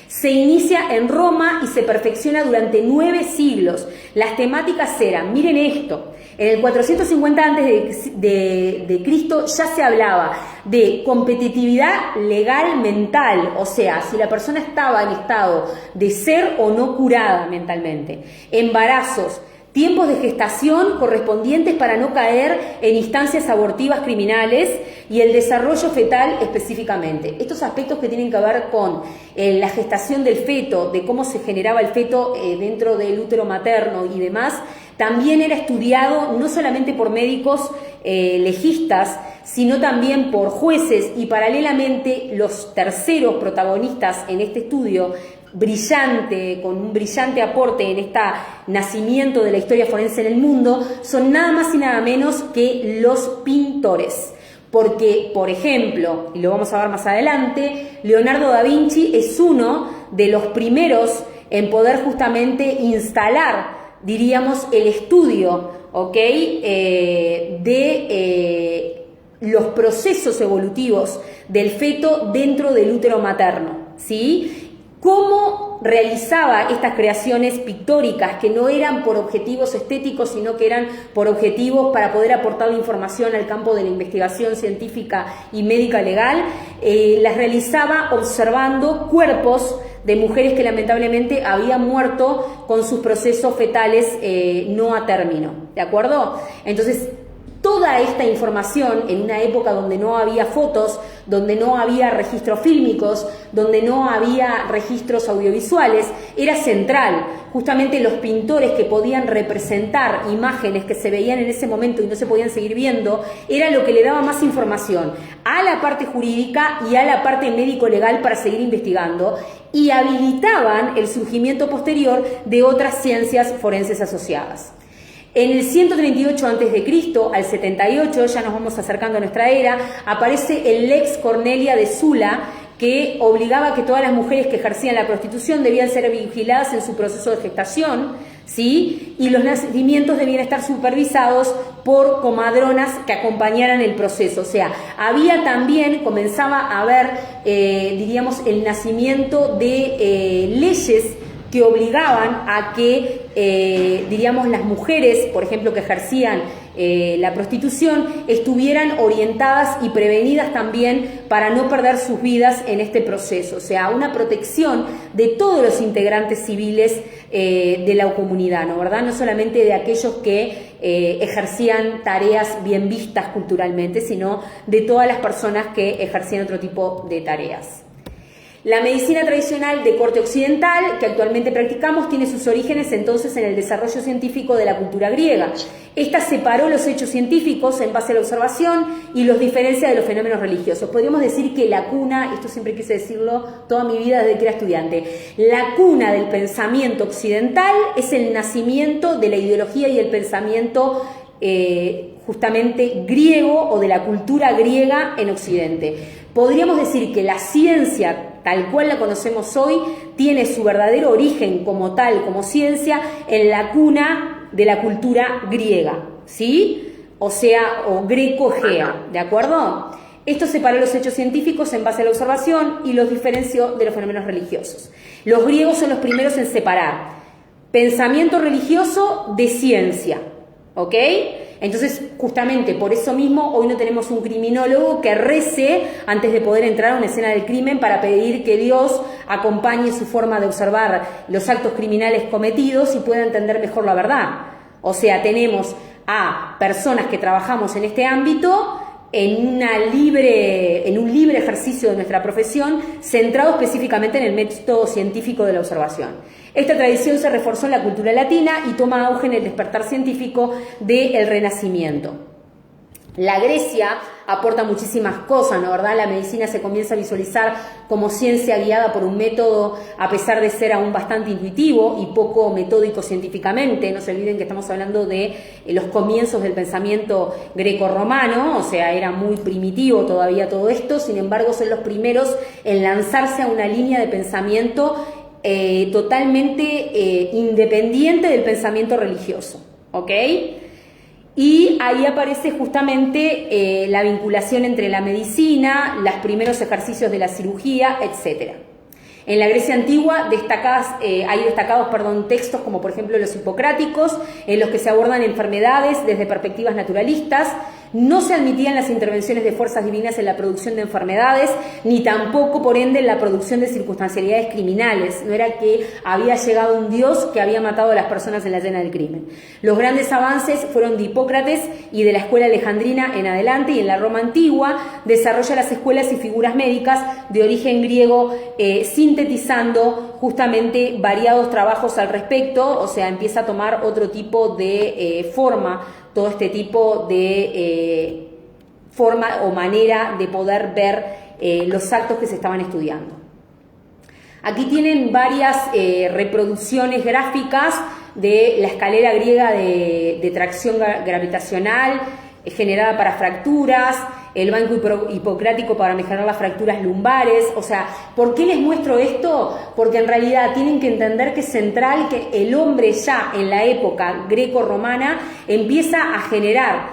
Se inicia en Roma y se perfecciona durante 9 siglos. Las temáticas eran, miren esto, En el 450 antes de Cristo ya se hablaba de competitividad legal mental, o sea, si la persona estaba en estado de ser o no curada mentalmente, embarazos, tiempos de gestación correspondientes para no caer en instancias abortivas criminales y el desarrollo fetal específicamente. Estos aspectos que tienen que ver con la gestación del feto, de cómo se generaba el feto dentro del útero materno y demás, también era estudiado no solamente por médicos legistas, sino también por jueces, y paralelamente los terceros protagonistas en este estudio brillante, con un brillante aporte en este nacimiento de la historia forense en el mundo, son nada más y nada menos que los pintores. Porque, por ejemplo, y lo vamos a ver más adelante, Leonardo da Vinci es uno de los primeros en poder justamente instalar, diríamos, el estudio, ¿ok?, de los procesos evolutivos del feto dentro del útero materno, ¿sí? Cómo realizaba estas creaciones pictóricas que no eran por objetivos estéticos, sino que eran por objetivos para poder aportar la información al campo de la investigación científica y médica legal. Las realizaba observando cuerpos de mujeres que lamentablemente habían muerto con sus procesos fetales no a término, ¿de acuerdo? Entonces, toda esta información en una época donde no había fotos, donde no había registros fílmicos, donde no había registros audiovisuales, era central. Justamente los pintores que podían representar imágenes que se veían en ese momento y no se podían seguir viendo, era lo que le daba más información a la parte jurídica y a la parte médico-legal para seguir investigando, y habilitaban el surgimiento posterior de otras ciencias forenses asociadas. En el 138 a.C. al 78, ya nos vamos acercando a nuestra era, aparece el Lex Cornelia de Sula, que obligaba a que todas las mujeres que ejercían la prostitución debían ser vigiladas en su proceso de gestación, ¿sí? Y los nacimientos debían estar supervisados por comadronas que acompañaran el proceso. O sea, había también, comenzaba a haber, diríamos, el nacimiento de leyes que obligaban a que, diríamos, las mujeres, por ejemplo, que ejercían la prostitución, estuvieran orientadas y prevenidas también para no perder sus vidas en este proceso. O sea, una protección de todos los integrantes civiles de la comunidad, ¿no? ¿Verdad? No solamente de aquellos que ejercían tareas bien vistas culturalmente, sino de todas las personas que ejercían otro tipo de tareas. La medicina tradicional de corte occidental, que actualmente practicamos, tiene sus orígenes entonces en el desarrollo científico de la cultura griega. Esta separó los hechos científicos en base a la observación y los diferencia de los fenómenos religiosos. Podríamos decir que la cuna, esto siempre quise decirlo toda mi vida desde que era estudiante, la cuna del pensamiento occidental es el nacimiento de la ideología y el pensamiento justamente griego o de la cultura griega en Occidente. Podríamos decir que la ciencia, tal cual la conocemos hoy, tiene su verdadero origen como tal, como ciencia, en la cuna de la cultura griega, ¿sí? O sea, o greco-egea, ¿de acuerdo? Esto separó los hechos científicos en base a la observación y los diferenció de los fenómenos religiosos. Los griegos son los primeros en separar pensamiento religioso de ciencia, ¿ok? Entonces, justamente por eso mismo, hoy no tenemos un criminólogo que rece antes de poder entrar a una escena del crimen para pedir que Dios acompañe su forma de observar los actos criminales cometidos y pueda entender mejor la verdad. O sea, tenemos a personas que trabajamos en este ámbito en un libre ejercicio de nuestra profesión, centrado específicamente en el método científico de la observación. Esta tradición se reforzó en la cultura latina y toma auge en el despertar científico del Renacimiento. La Grecia aporta muchísimas cosas, ¿no? ¿Verdad? La medicina se comienza a visualizar como ciencia guiada por un método, a pesar de ser aún bastante intuitivo y poco metódico científicamente. No se olviden que estamos hablando de los comienzos del pensamiento greco-romano, o sea, era muy primitivo todavía todo esto, sin embargo son los primeros en lanzarse a una línea de pensamiento totalmente independiente del pensamiento religioso, ¿ok? Y ahí aparece justamente la vinculación entre la medicina, los primeros ejercicios de la cirugía, etc. En la Grecia antigua hay destacados textos como por ejemplo los hipocráticos, en los que se abordan enfermedades desde perspectivas naturalistas. No se admitían las intervenciones de fuerzas divinas en la producción de enfermedades, ni tampoco, por ende, en la producción de circunstancialidades criminales. No era que había llegado un dios que había matado a las personas en la escena del crimen. Los grandes avances fueron de Hipócrates y de la escuela alejandrina en adelante, y en la Roma antigua desarrolla las escuelas y figuras médicas de origen griego, sintetizando justamente variados trabajos al respecto. O sea, empieza a tomar otro tipo de forma, todo este tipo de forma o manera de poder ver los actos que se estaban estudiando. Aquí tienen varias reproducciones gráficas de la escalera griega de tracción gravitacional generada para fracturas, el banco hipocrático para mejorar las fracturas lumbares. O sea, ¿por qué les muestro esto? Porque en realidad tienen que entender que es central que el hombre ya en la época greco-romana empieza a generar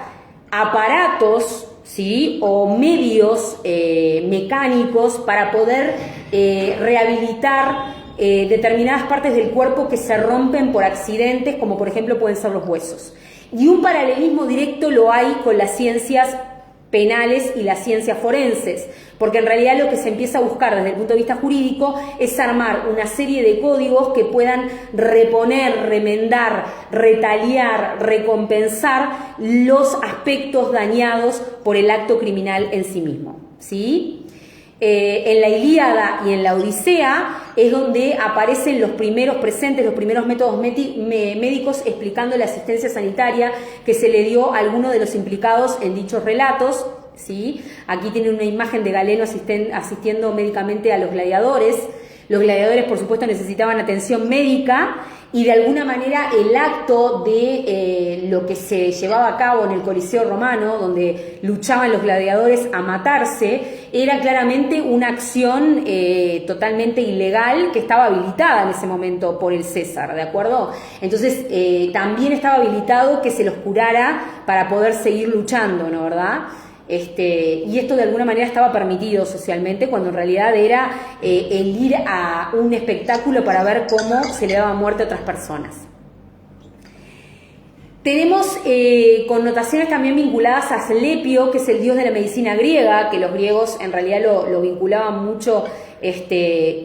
aparatos, ¿sí?, o medios mecánicos para poder rehabilitar determinadas partes del cuerpo que se rompen por accidentes, como por ejemplo pueden ser los huesos. Y un paralelismo directo lo hay con las ciencias penales y las ciencias forenses, porque en realidad lo que se empieza a buscar desde el punto de vista jurídico es armar una serie de códigos que puedan reponer, remendar, retaliar, recompensar los aspectos dañados por el acto criminal en sí mismo, ¿sí? En la Ilíada y en la Odisea es donde aparecen los primeros presentes, los primeros métodos médicos explicando la asistencia sanitaria que se le dio a alguno de los implicados en dichos relatos, ¿sí? Aquí tienen una imagen de Galeno asistiendo médicamente a los gladiadores. Los gladiadores, por supuesto, necesitaban atención médica, y de alguna manera el acto de lo que se llevaba a cabo en el Coliseo romano, donde luchaban los gladiadores a matarse, era claramente una acción totalmente ilegal que estaba habilitada en ese momento por el César, ¿de acuerdo? Entonces también estaba habilitado que se los curara para poder seguir luchando, ¿no, verdad? Y esto de alguna manera estaba permitido socialmente, cuando en realidad era el ir a un espectáculo para ver cómo se le daba muerte a otras personas. Tenemos connotaciones también vinculadas a Asclepio, que es el dios de la medicina griega, que los griegos en realidad lo vinculaban mucho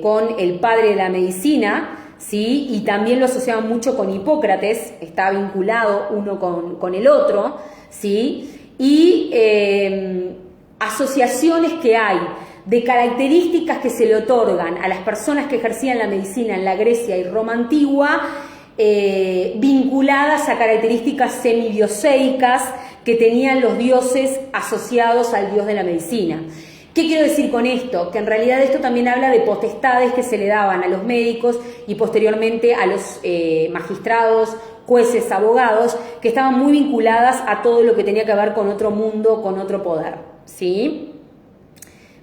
con el padre de la medicina, ¿sí? Y también lo asociaban mucho con Hipócrates, está vinculado uno con el otro, ¿sí? Y asociaciones que hay de características que se le otorgan a las personas que ejercían la medicina en la Grecia y Roma antigua, vinculadas a características semidioseicas que tenían los dioses asociados al dios de la medicina. ¿Qué quiero decir con esto? Que en realidad esto también habla de potestades que se le daban a los médicos y posteriormente a los magistrados, jueces, abogados, que estaban muy vinculadas a todo lo que tenía que ver con otro mundo, con otro poder, ¿sí?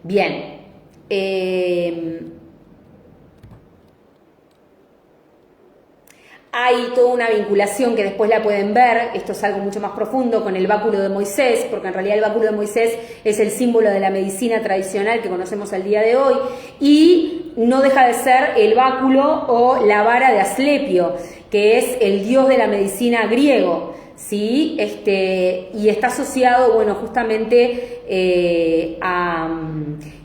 Bien. Hay toda una vinculación que después la pueden ver, esto es algo mucho más profundo, con el báculo de Moisés, porque en realidad el báculo de Moisés es el símbolo de la medicina tradicional que conocemos al día de hoy, y no deja de ser el báculo o la vara de Asclepio, que es el dios de la medicina griego, ¿sí? Y está asociado, bueno, justamente a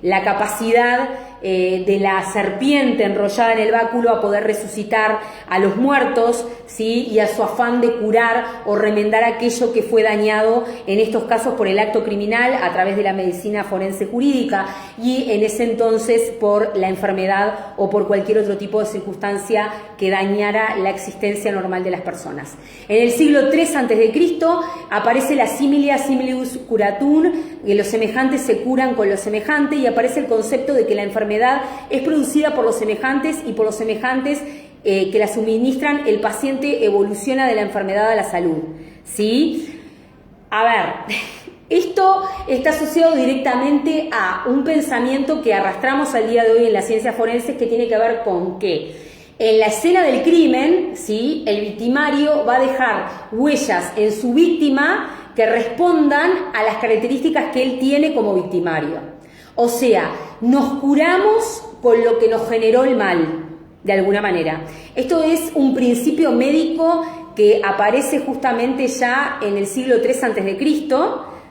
la capacidad de la serpiente enrollada en el báculo a poder resucitar a los muertos, ¿sí? Y a su afán de curar o remendar aquello que fue dañado, en estos casos por el acto criminal a través de la medicina forense jurídica, y en ese entonces por la enfermedad o por cualquier otro tipo de circunstancia que dañara la existencia normal de las personas. En el siglo III a.C. aparece la similia similius curatur, que los semejantes se curan con los semejantes, y aparece el concepto de que la enfermedad es producida por los semejantes, y por los semejantes que la suministran el paciente evoluciona de la enfermedad a la salud, ¿sí? A ver, esto está asociado directamente a un pensamiento que arrastramos al día de hoy en las ciencias forenses, que tiene que ver con que en la escena del crimen, ¿sí?, el victimario va a dejar huellas en su víctima que respondan a las características que él tiene como victimario. O sea, nos curamos con lo que nos generó el mal, de alguna manera. Esto es un principio médico que aparece justamente ya en el siglo III a.C.,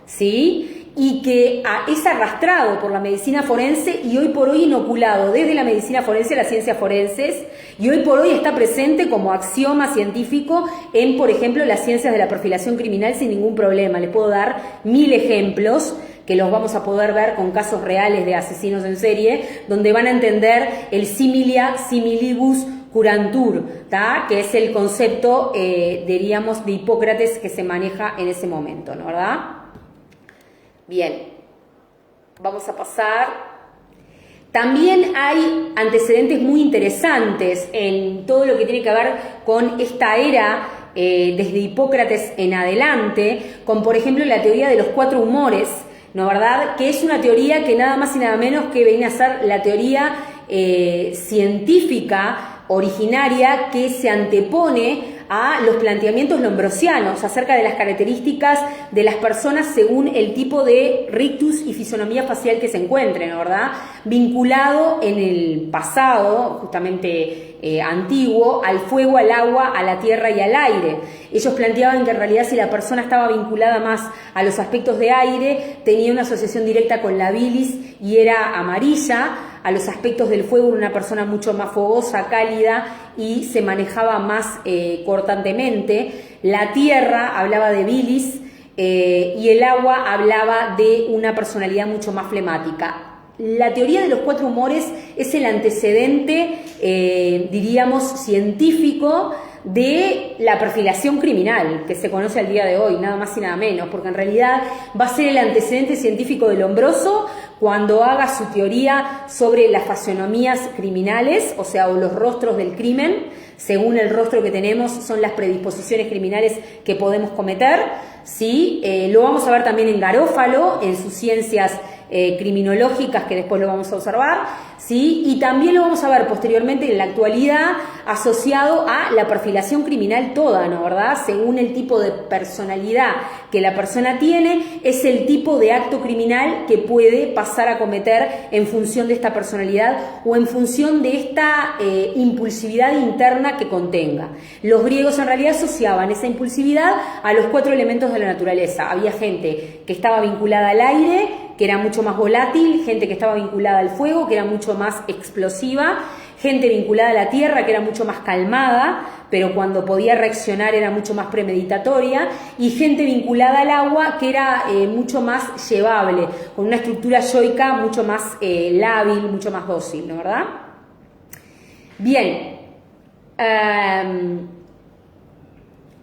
¿sí? Y que es arrastrado por la medicina forense y hoy por hoy inoculado desde la medicina forense a las ciencias forenses, y hoy por hoy está presente como axioma científico en, por ejemplo, las ciencias de la perfilación criminal sin ningún problema. Les puedo dar 1000 ejemplos que los vamos a poder ver con casos reales de asesinos en serie, donde van a entender el similia similibus curantur, ¿tá? Que es el concepto, diríamos, de Hipócrates que se maneja en ese momento, ¿no? ¿Verdad? Bien, vamos a pasar. También hay antecedentes muy interesantes en todo lo que tiene que ver con esta era, desde Hipócrates en adelante, con por ejemplo la teoría de los 4 humores, ¿no, verdad? Que es una teoría que nada más y nada menos que viene a ser la teoría científica originaria que se antepone a los planteamientos lombrosianos acerca de las características de las personas según el tipo de rictus y fisonomía facial que se encuentren, ¿verdad? Vinculado en el pasado, justamente antiguo, al fuego, al agua, a la tierra y al aire. Ellos planteaban que en realidad si la persona estaba vinculada más a los aspectos de aire, tenía una asociación directa con la bilis y era amarilla, a los aspectos del fuego una persona mucho más fogosa, cálida y se manejaba más cortantemente. La tierra hablaba de bilis y el agua hablaba de una personalidad mucho más flemática. La teoría de los 4 humores es el antecedente, diríamos, científico de la perfilación criminal que se conoce al día de hoy, nada más y nada menos, porque en realidad va a ser el antecedente científico de Lombroso cuando haga su teoría sobre las fisonomías criminales, o sea, o los rostros del crimen. Según el rostro que tenemos son las predisposiciones criminales que podemos cometer, ¿sí? Lo vamos a ver también en Garófalo, en sus ciencias criminológicas, que después lo vamos a observar, ¿sí? Y también lo vamos a ver posteriormente en la actualidad asociado a la perfilación criminal toda, ¿no, verdad? Según el tipo de personalidad que la persona tiene, es el tipo de acto criminal que puede pasar a cometer en función de esta personalidad o en función de esta impulsividad interna que contenga. Los griegos en realidad asociaban esa impulsividad a los 4 elementos de la naturaleza. Había gente que estaba vinculada al aire, que era mucho más volátil, gente que estaba vinculada al fuego, que era mucho más explosiva, gente vinculada a la tierra, que era mucho más calmada, pero cuando podía reaccionar era mucho más premeditatoria, y gente vinculada al agua, que era mucho más llevable, con una estructura yoica mucho más lábil, mucho más dócil, ¿no, verdad? Bien.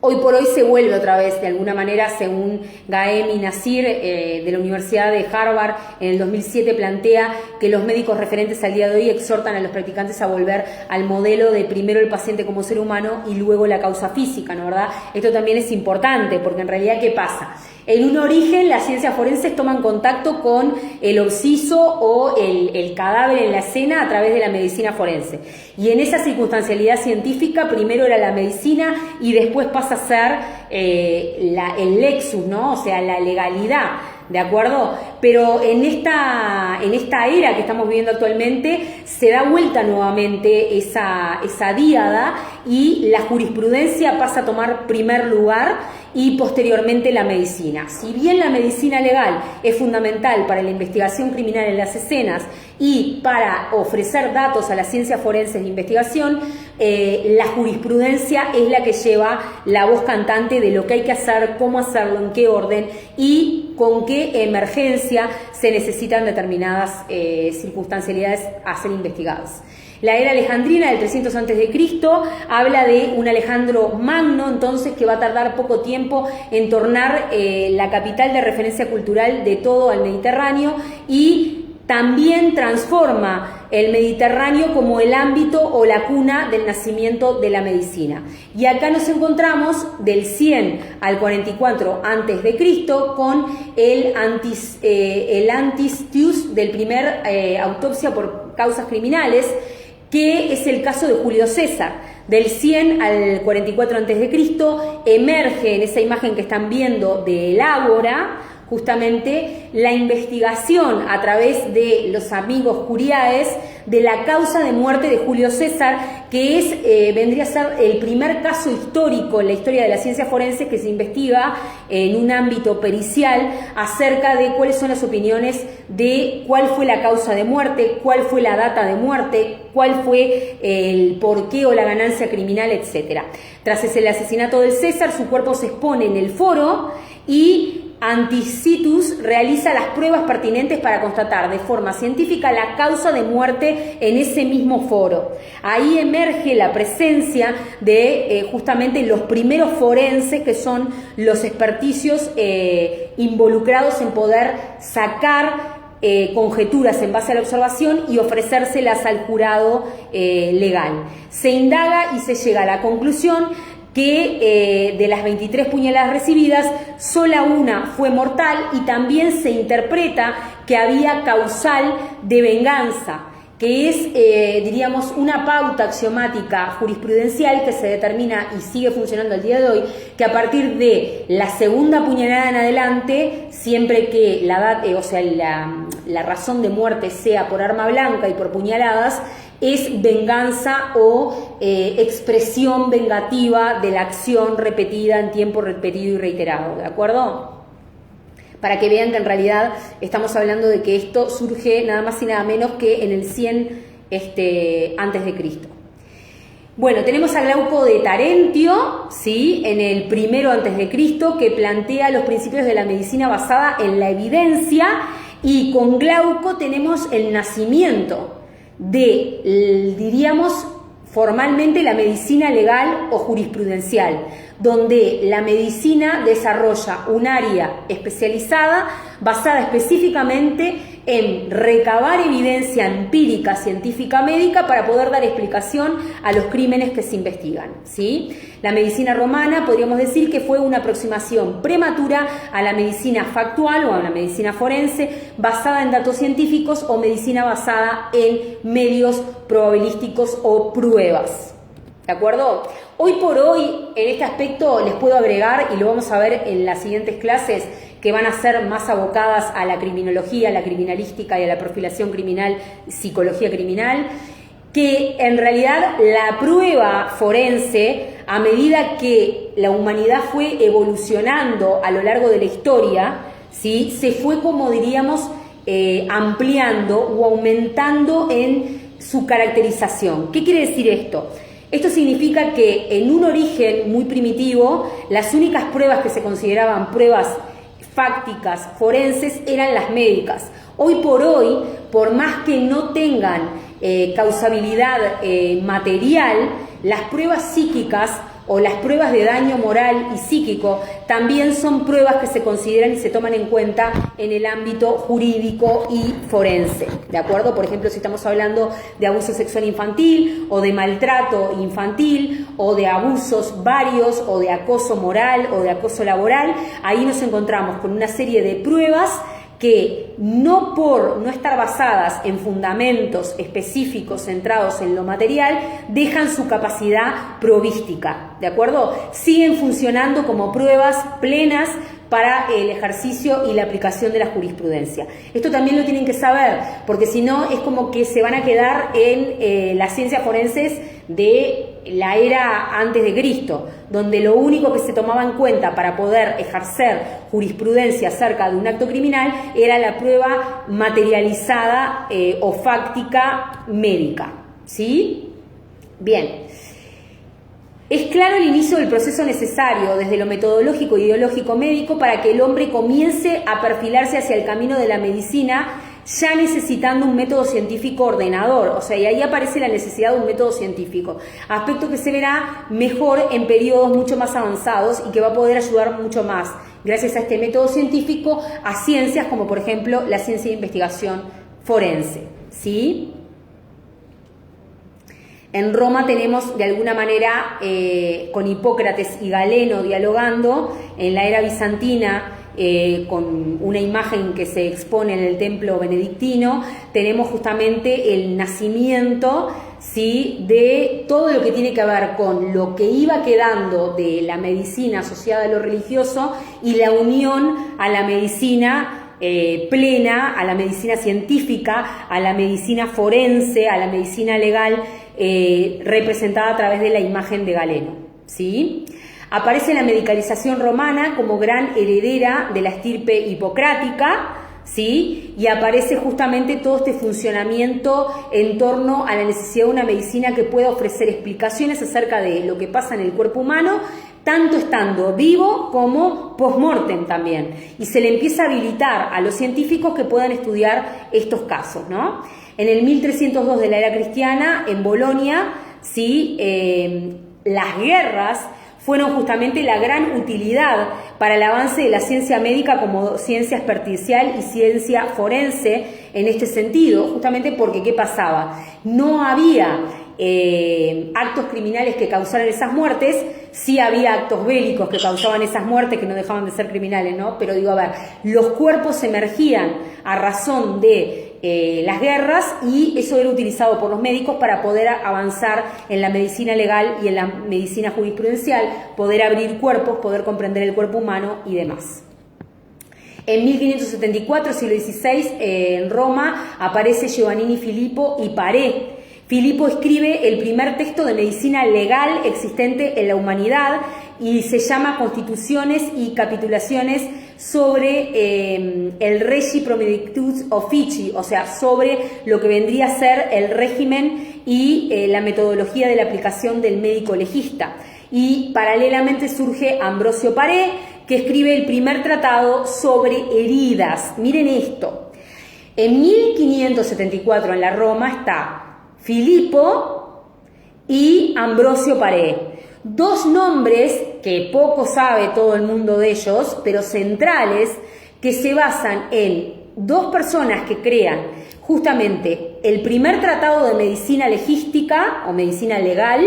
Hoy por hoy se vuelve otra vez, de alguna manera, según Gaemi Nasir, de la Universidad de Harvard, en el 2007 plantea que los médicos referentes al día de hoy exhortan a los practicantes a volver al modelo de primero el paciente como ser humano y luego la causa física, ¿no, verdad? Esto también es importante, porque en realidad, ¿qué pasa? En un origen, las ciencias forenses toman contacto con el occiso o el cadáver en la escena a través de la medicina forense. Y en esa circunstancialidad científica, primero era la medicina y después pasa a ser el lexus, ¿no? O sea, la legalidad, ¿de acuerdo? Pero en esta era que estamos viviendo actualmente se da vuelta nuevamente esa díada y la jurisprudencia pasa a tomar primer lugar y posteriormente la medicina. Si bien la medicina legal es fundamental para la investigación criminal en las escenas y para ofrecer datos a las ciencias forenses de investigación, la jurisprudencia es la que lleva la voz cantante de lo que hay que hacer, cómo hacerlo, en qué orden y con qué emergencia se necesitan determinadas circunstancialidades a ser investigadas. La era alejandrina del 300 a.C. habla de un Alejandro Magno, entonces, que va a tardar poco tiempo en tornar la capital de referencia cultural de todo al Mediterráneo y también transforma el Mediterráneo como el ámbito o la cuna del nacimiento de la medicina. Y acá nos encontramos del 100 al 44 a.C. con el antistius del primer autopsia por causas criminales, que es el caso de Julio César. Del 100 al 44 a.C. emerge en esa imagen que están viendo del ágora justamente la investigación a través de los amigos Curiaes de la causa de muerte de Julio César, que vendría a ser el primer caso histórico en la historia de la ciencia forense que se investiga en un ámbito pericial acerca de cuáles son las opiniones de cuál fue la causa de muerte, cuál fue la data de muerte, cuál fue el porqué o la ganancia criminal, etc. Tras el asesinato del César, su cuerpo se expone en el foro y Anticitus realiza las pruebas pertinentes para constatar de forma científica la causa de muerte en ese mismo foro. Ahí emerge la presencia de justamente los primeros forenses, que son los experticios involucrados en poder sacar conjeturas en base a la observación y ofrecérselas al jurado legal. Se indaga y se llega a la conclusión que de las 23 puñaladas recibidas, sola una fue mortal, y también se interpreta que había causal de venganza, que es, diríamos, una pauta axiomática jurisprudencial que se determina y sigue funcionando al día de hoy, que a partir de la segunda puñalada en adelante, siempre que la razón de muerte sea por arma blanca y por puñaladas, es venganza o expresión vengativa de la acción repetida en tiempo repetido y reiterado, ¿de acuerdo? Para que vean que en realidad estamos hablando de que esto surge nada más y nada menos que en el 100 antes de Cristo. Bueno, tenemos a Glauco de Tarentio, ¿sí?, en el primero antes de Cristo, que plantea los principios de la medicina basada en la evidencia, y con Glauco tenemos el nacimiento de, diríamos, formalmente la medicina legal o jurisprudencial, donde la medicina desarrolla un área especializada basada específicamente en recabar evidencia empírica, científica, médica, para poder dar explicación a los crímenes que se investigan, ¿sí? La medicina romana podríamos decir que fue una aproximación prematura a la medicina factual o a la medicina forense basada en datos científicos, o medicina basada en medios probabilísticos o pruebas. ¿De acuerdo? Hoy por hoy, en este aspecto les puedo agregar, y lo vamos a ver en las siguientes clases, que van a ser más abocadas a la criminología, a la criminalística y a la perfilación criminal, psicología criminal, que en realidad la prueba forense, a medida que la humanidad fue evolucionando a lo largo de la historia, ¿sí?, se fue, como diríamos, ampliando o aumentando en su caracterización. ¿Qué quiere decir esto? Esto significa que en un origen muy primitivo, las únicas pruebas que se consideraban pruebas fácticas forenses eran las médicas. Hoy, por más que no tengan causabilidad material, las pruebas psíquicas o las pruebas de daño moral y psíquico también son pruebas que se consideran y se toman en cuenta en el ámbito jurídico y forense, ¿de acuerdo? Por ejemplo, si estamos hablando de abuso sexual infantil o de maltrato infantil o de abusos varios o de acoso moral o de acoso laboral, ahí nos encontramos con una serie de pruebas que no por no estar basadas en fundamentos específicos centrados en lo material, dejan su capacidad probística, ¿de acuerdo? Siguen funcionando como pruebas plenas para el ejercicio y la aplicación de la jurisprudencia. Esto también lo tienen que saber, porque si no es como que se van a quedar en las ciencias forenses de la era antes de Cristo, donde lo único que se tomaba en cuenta para poder ejercer jurisprudencia acerca de un acto criminal era la prueba materializada o fáctica médica, ¿sí? Bien. Es claro el inicio del proceso necesario desde lo metodológico, ideológico, médico, para que el hombre comience a perfilarse hacia el camino de la medicina, ya necesitando un método científico ordenador. O sea, y ahí aparece la necesidad de un método científico, aspecto que se verá mejor en periodos mucho más avanzados y que va a poder ayudar mucho más, gracias a este método científico, a ciencias como por ejemplo la ciencia de investigación forense, ¿sí? En Roma tenemos de alguna manera con Hipócrates y Galeno dialogando, en la era bizantina, con una imagen que se expone en el templo benedictino, tenemos justamente el nacimiento, ¿sí?, de todo lo que tiene que ver con lo que iba quedando de la medicina asociada a lo religioso y la unión a la medicina plena, a la medicina científica, a la medicina forense, a la medicina legal, representada a través de la imagen de Galeno, ¿sí? Aparece la medicalización romana como gran heredera de la estirpe hipocrática, ¿sí? Y aparece justamente todo este funcionamiento en torno a la necesidad de una medicina que pueda ofrecer explicaciones acerca de lo que pasa en el cuerpo humano, tanto estando vivo como post-mortem también. Y se le empieza a habilitar a los científicos que puedan estudiar estos casos, ¿no? En el 1302 de la era cristiana, en Bolonia, ¿sí?, las guerras fueron justamente la gran utilidad para el avance de la ciencia médica como ciencia experticial y ciencia forense en este sentido, justamente porque ¿qué pasaba? No había actos criminales que causaran esas muertes, sí había actos bélicos que causaban esas muertes que no dejaban de ser criminales, ¿no? Pero digo, a ver, los cuerpos emergían a razón de las guerras y eso era utilizado por los médicos para poder avanzar en la medicina legal y en la medicina jurisprudencial, poder abrir cuerpos, poder comprender el cuerpo humano y demás. En 1574, siglo XVI, en Roma, aparece Giovannini Filippo y Paré. Filippo escribe el primer texto de medicina legal existente en la humanidad y se llama Constituciones y Capitulaciones sobre el Regi Promedictus Officii, o sea, sobre lo que vendría a ser el régimen y la metodología de la aplicación del médico legista. Y paralelamente surge Ambrosio Paré, que escribe el primer tratado sobre heridas. Miren esto. En 1574 en la Roma está Filippo y Ambrosio Paré. Dos nombres que poco sabe todo el mundo de ellos, pero centrales, que se basan en dos personas que crean justamente el primer tratado de medicina legística o medicina legal,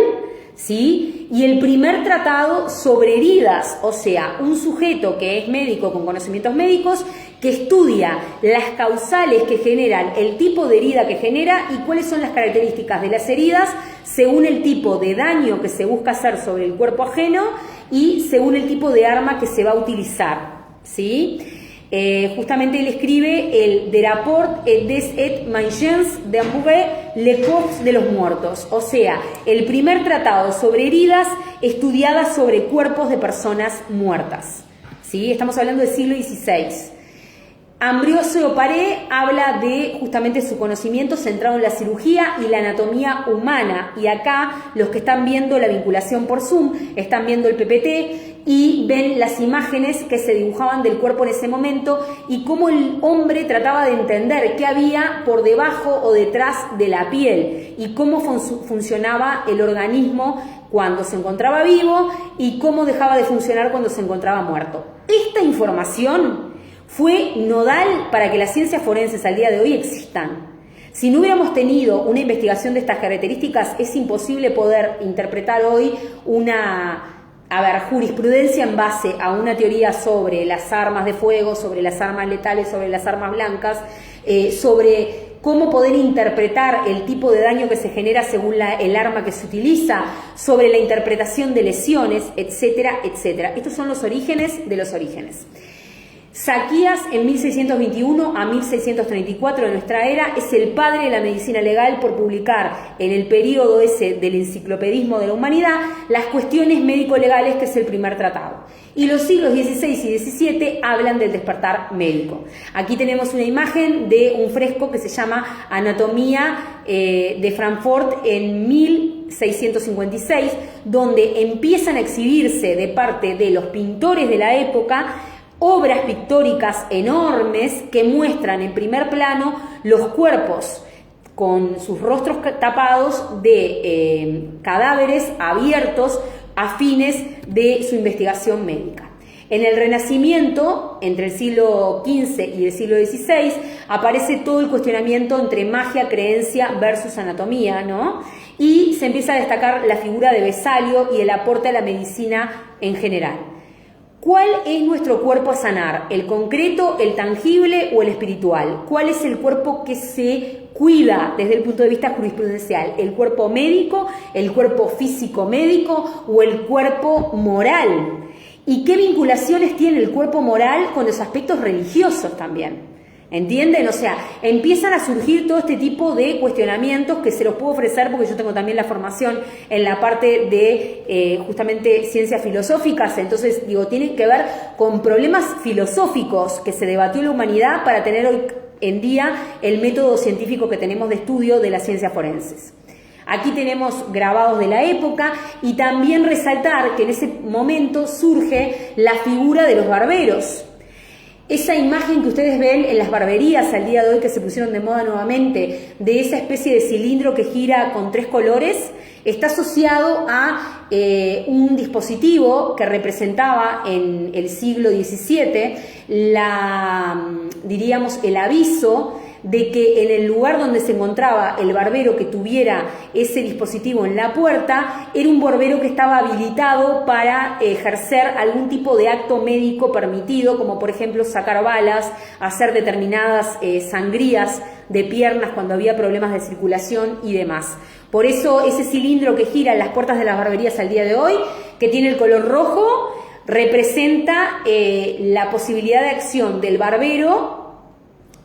¿sí?, y el primer tratado sobre heridas, o sea, un sujeto que es médico con conocimientos médicos que estudia las causales que generan el tipo de herida que genera y cuáles son las características de las heridas según el tipo de daño que se busca hacer sobre el cuerpo ajeno y según el tipo de arma que se va a utilizar, ¿sí? Justamente él escribe el De rapport des et mangens de Amoureux, le corps de los muertos, o sea, el primer tratado sobre heridas estudiadas sobre cuerpos de personas muertas, ¿sí? Estamos hablando del siglo XVI. Ambrosio Paré habla de justamente su conocimiento centrado en la cirugía y la anatomía humana, y acá los que están viendo la vinculación por Zoom están viendo el PPT y ven las imágenes que se dibujaban del cuerpo en ese momento y cómo el hombre trataba de entender qué había por debajo o detrás de la piel y cómo funcionaba el organismo cuando se encontraba vivo y cómo dejaba de funcionar cuando se encontraba muerto. Esta información fue nodal para que las ciencias forenses al día de hoy existan. Si no hubiéramos tenido una investigación de estas características, es imposible poder interpretar hoy una jurisprudencia en base a una teoría sobre las armas de fuego, sobre las armas letales, sobre las armas blancas, sobre cómo poder interpretar el tipo de daño que se genera según el arma que se utiliza, sobre la interpretación de lesiones, etcétera, etcétera. Estos son los orígenes de los orígenes. Zaquías, en 1621 a 1634 de nuestra era, es el padre de la medicina legal por publicar en el periodo ese del enciclopedismo de la humanidad las cuestiones médico-legales, que es el primer tratado. Y los siglos XVI y XVII hablan del despertar médico. Aquí tenemos una imagen de un fresco que se llama Anatomía de Frankfurt en 1656, donde empiezan a exhibirse de parte de los pintores de la época obras pictóricas enormes que muestran en primer plano los cuerpos con sus rostros tapados de cadáveres abiertos a fines de su investigación médica. En el Renacimiento, entre el siglo XV y el siglo XVI, aparece todo el cuestionamiento entre magia, creencia versus anatomía, ¿no? Y se empieza a destacar la figura de Vesalio y el aporte a la medicina en general. ¿Cuál es nuestro cuerpo a sanar? ¿El concreto, el tangible o el espiritual? ¿Cuál es el cuerpo que se cuida desde el punto de vista jurisprudencial? ¿El cuerpo médico, el cuerpo físico médico o el cuerpo moral? ¿Y qué vinculaciones tiene el cuerpo moral con los aspectos religiosos también? ¿Entienden? O sea, empiezan a surgir todo este tipo de cuestionamientos que se los puedo ofrecer porque yo tengo también la formación en la parte de justamente ciencias filosóficas. Entonces, digo, tienen que ver con problemas filosóficos que se debatió en la humanidad para tener hoy en día el método científico que tenemos de estudio de las ciencias forenses. Aquí tenemos grabados de la época y también resaltar que en ese momento surge la figura de los barberos. Esa imagen que ustedes ven en las barberías al día de hoy que se pusieron de moda nuevamente, de esa especie de cilindro que gira con 3 colores, está asociado a un dispositivo que representaba en el siglo XVII diríamos, el aviso de que en el lugar donde se encontraba el barbero que tuviera ese dispositivo en la puerta, era un barbero que estaba habilitado para ejercer algún tipo de acto médico permitido, como por ejemplo sacar balas, hacer determinadas sangrías de piernas cuando había problemas de circulación y demás. Por eso ese cilindro que gira en las puertas de las barberías al día de hoy, que tiene el color rojo, representa la posibilidad de acción del barbero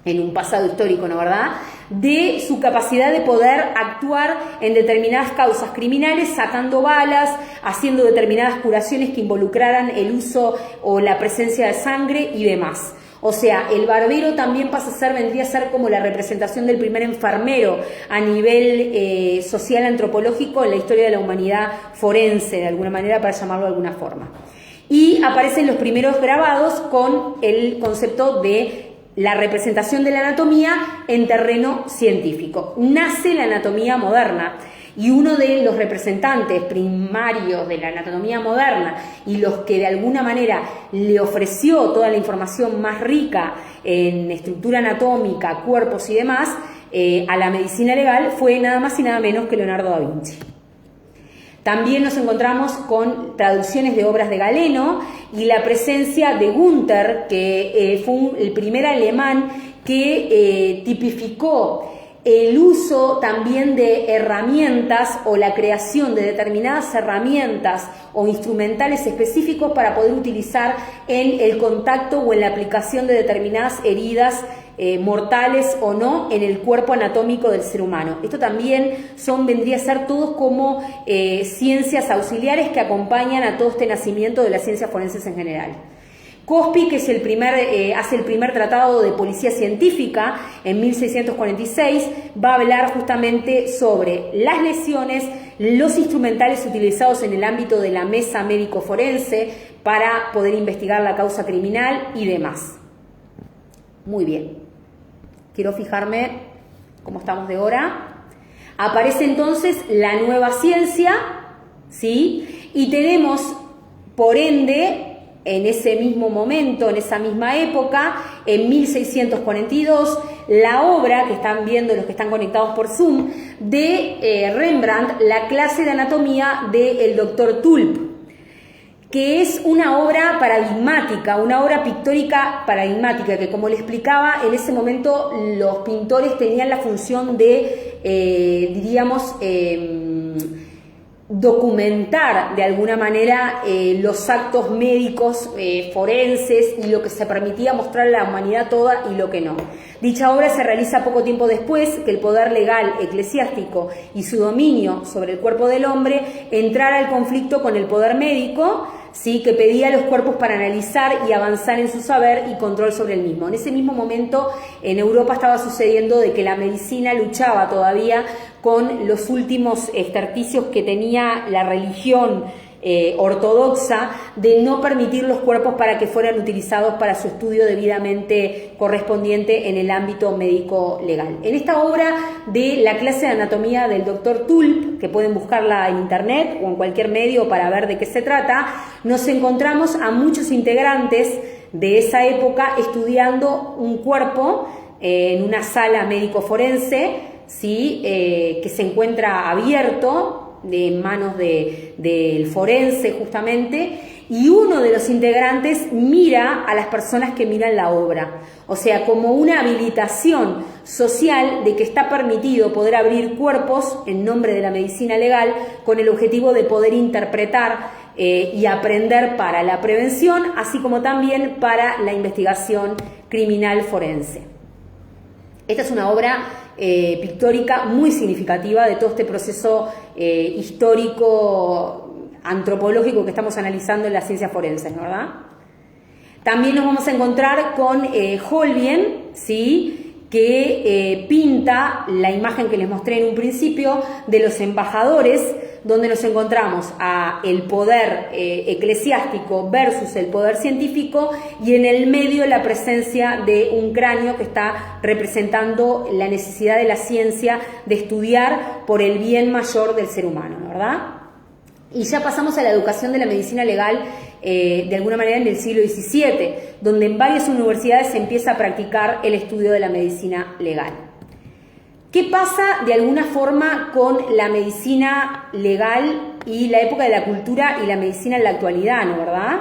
en un pasado histórico, ¿no verdad?, de su capacidad de poder actuar en determinadas causas criminales, sacando balas, haciendo determinadas curaciones que involucraran el uso o la presencia de sangre y demás. O sea, el barbero también vendría a ser como la representación del primer enfermero a nivel social antropológico en la historia de la humanidad forense, de alguna manera, para llamarlo de alguna forma. Y aparecen los primeros grabados con el concepto de la representación de la anatomía en terreno científico. Nace la anatomía moderna y uno de los representantes primarios de la anatomía moderna y los que de alguna manera le ofreció toda la información más rica en estructura anatómica, cuerpos y demás a la medicina legal fue nada más y nada menos que Leonardo da Vinci. También nos encontramos con traducciones de obras de Galeno y la presencia de Günther, que fue el primer alemán que tipificó el uso también de herramientas o la creación de determinadas herramientas o instrumentales específicos para poder utilizar en el contacto o en la aplicación de determinadas heridas mortales o no en el cuerpo anatómico del ser humano. Esto también vendría a ser todos como ciencias auxiliares que acompañan a todo este nacimiento de las ciencias forenses en general. Cospi, que es hace el primer tratado de policía científica en 1646, va a hablar justamente sobre las lesiones, los instrumentales utilizados en el ámbito de la mesa médico-forense para poder investigar la causa criminal y demás. Muy bien. Quiero fijarme cómo estamos de hora. Aparece entonces la nueva ciencia, ¿sí? Y tenemos, por ende, en ese mismo momento, en esa misma época, en 1642, la obra que están viendo los que están conectados por Zoom, de Rembrandt, la clase de anatomía del doctor Tulp, que es una obra paradigmática, una obra pictórica paradigmática, que como le explicaba, en ese momento los pintores tenían la función de, diríamos, documentar de alguna manera los actos médicos forenses y lo que se permitía mostrar a la humanidad toda y lo que no. Dicha obra se realiza poco tiempo después que el poder legal eclesiástico y su dominio sobre el cuerpo del hombre entrara al conflicto con el poder médico, ¿sí?, que pedía los cuerpos para analizar y avanzar en su saber y control sobre el mismo. En ese mismo momento en Europa estaba sucediendo de que la medicina luchaba todavía con los últimos esterticios que tenía la religión ortodoxa de no permitir los cuerpos para que fueran utilizados para su estudio debidamente correspondiente en el ámbito médico legal. En esta obra de la clase de anatomía del doctor Tulp, que pueden buscarla en internet o en cualquier medio para ver de qué se trata, nos encontramos a muchos integrantes de esa época estudiando un cuerpo en una sala médico-forense, ¿sí?, que se encuentra abierto de manos del forense justamente, y uno de los integrantes mira a las personas que miran la obra, o sea, como una habilitación social de que está permitido poder abrir cuerpos en nombre de la medicina legal con el objetivo de poder interpretar y aprender para la prevención, así como también para la investigación criminal forense. Esta es una obra pictórica muy significativa de todo este proceso histórico antropológico que estamos analizando en las ciencias forenses, ¿verdad? También nos vamos a encontrar con Holbein, ¿sí?, que pinta la imagen que les mostré en un principio de los embajadores, donde nos encontramos a el poder eclesiástico versus el poder científico, y en el medio la presencia de un cráneo que está representando la necesidad de la ciencia de estudiar por el bien mayor del ser humano, ¿verdad? Y ya pasamos a la educación de la medicina legal de alguna manera en el siglo XVII, donde en varias universidades se empieza a practicar el estudio de la medicina legal. ¿Qué pasa de alguna forma con la medicina legal y la época de la cultura y la medicina en la actualidad, ¿no, verdad?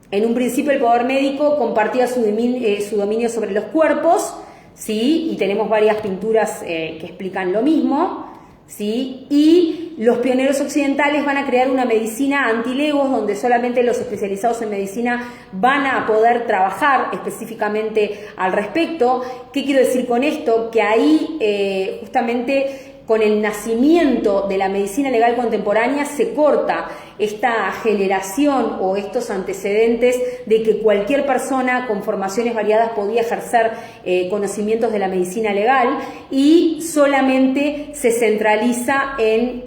En un principio el poder médico compartía su dominio sobre los cuerpos, ¿sí? Y tenemos varias pinturas que explican lo mismo, ¿sí? Y los pioneros occidentales van a crear una medicina antilegos, donde solamente los especializados en medicina van a poder trabajar específicamente al respecto. ¿Qué quiero decir con esto? Que ahí justamente con el nacimiento de la medicina legal contemporánea se corta esta generación o estos antecedentes de que cualquier persona con formaciones variadas podía ejercer conocimientos de la medicina legal, y solamente se centraliza en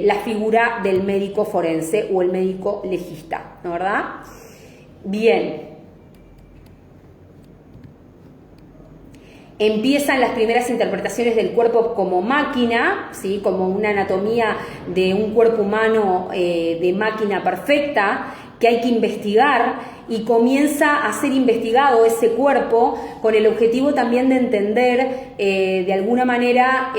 la figura del médico forense o el médico legista, ¿no, verdad? Bien. Empiezan las primeras interpretaciones del cuerpo como máquina, ¿sí?, como una anatomía de un cuerpo humano de máquina perfecta que hay que investigar, y comienza a ser investigado ese cuerpo con el objetivo también de entender de alguna manera